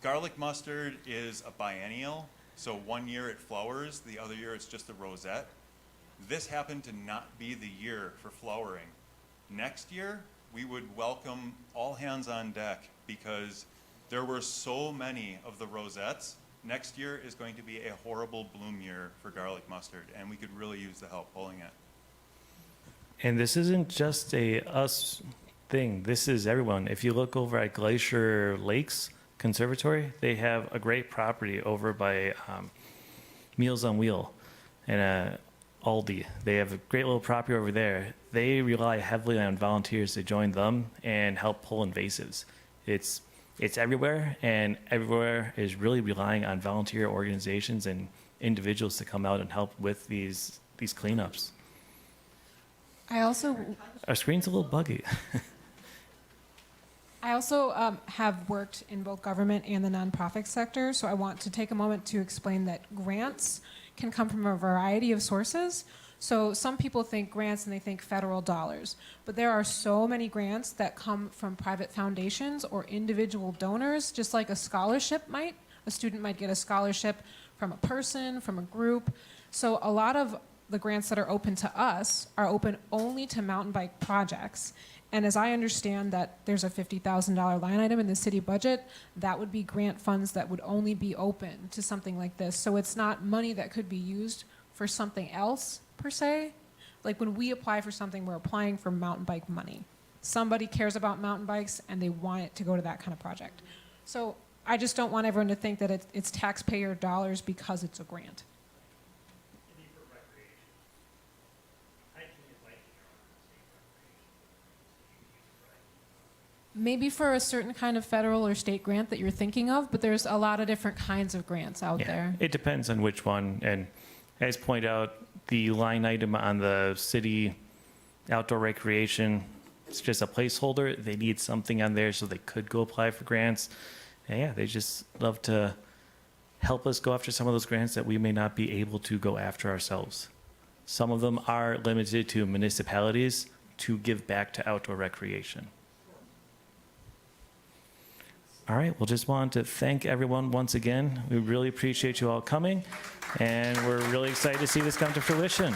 Garlic mustard is a biennial, so one year it flowers, the other year it's just a rosette. This happened to not be the year for flowering. Next year, we would welcome all hands on deck because there were so many of the rosettes. Next year is going to be a horrible bloom year for garlic mustard, and we could really use the help pulling it. And this isn't just a us thing. This is everyone. If you look over at Glacier Lakes Conservatory, they have a great property over by Meals on Wheel and Aldi. They have a great little property over there. They rely heavily on volunteers to join them and help pull invasives. It's everywhere, and everywhere is really relying on volunteer organizations and individuals to come out and help with these cleanups. Our screen's a little buggy. I also have worked in both government and the nonprofit sector, so I want to take a moment to explain that grants can come from a variety of sources. So some people think grants and they think federal dollars, but there are so many grants that come from private foundations or individual donors, just like a scholarship might. A student might get a scholarship from a person, from a group. So a lot of the grants that are open to us are open only to mountain bike projects. And as I understand that there's a $50,000 line item in the city budget, that would be grant funds that would only be open to something like this. So it's not money that could be used for something else, per se. Like when we apply for something, we're applying for mountain bike money. Somebody cares about mountain bikes and they want it to go to that kind of project. So I just don't want everyone to think that it's taxpayer dollars because it's a grant. Maybe for a certain kind of federal or state grant that you're thinking of, but there's a lot of different kinds of grants out there. It depends on which one. And as pointed out, the line item on the city outdoor recreation, it's just a placeholder. They need something on there so they could go apply for grants. And yeah, they just love to help us go after some of those grants that we may not be able to go after ourselves. Some of them are limited to municipalities to give back to outdoor recreation. All right, well, just want to thank everyone once again. We really appreciate you all coming, and we're really excited to see this come to fruition.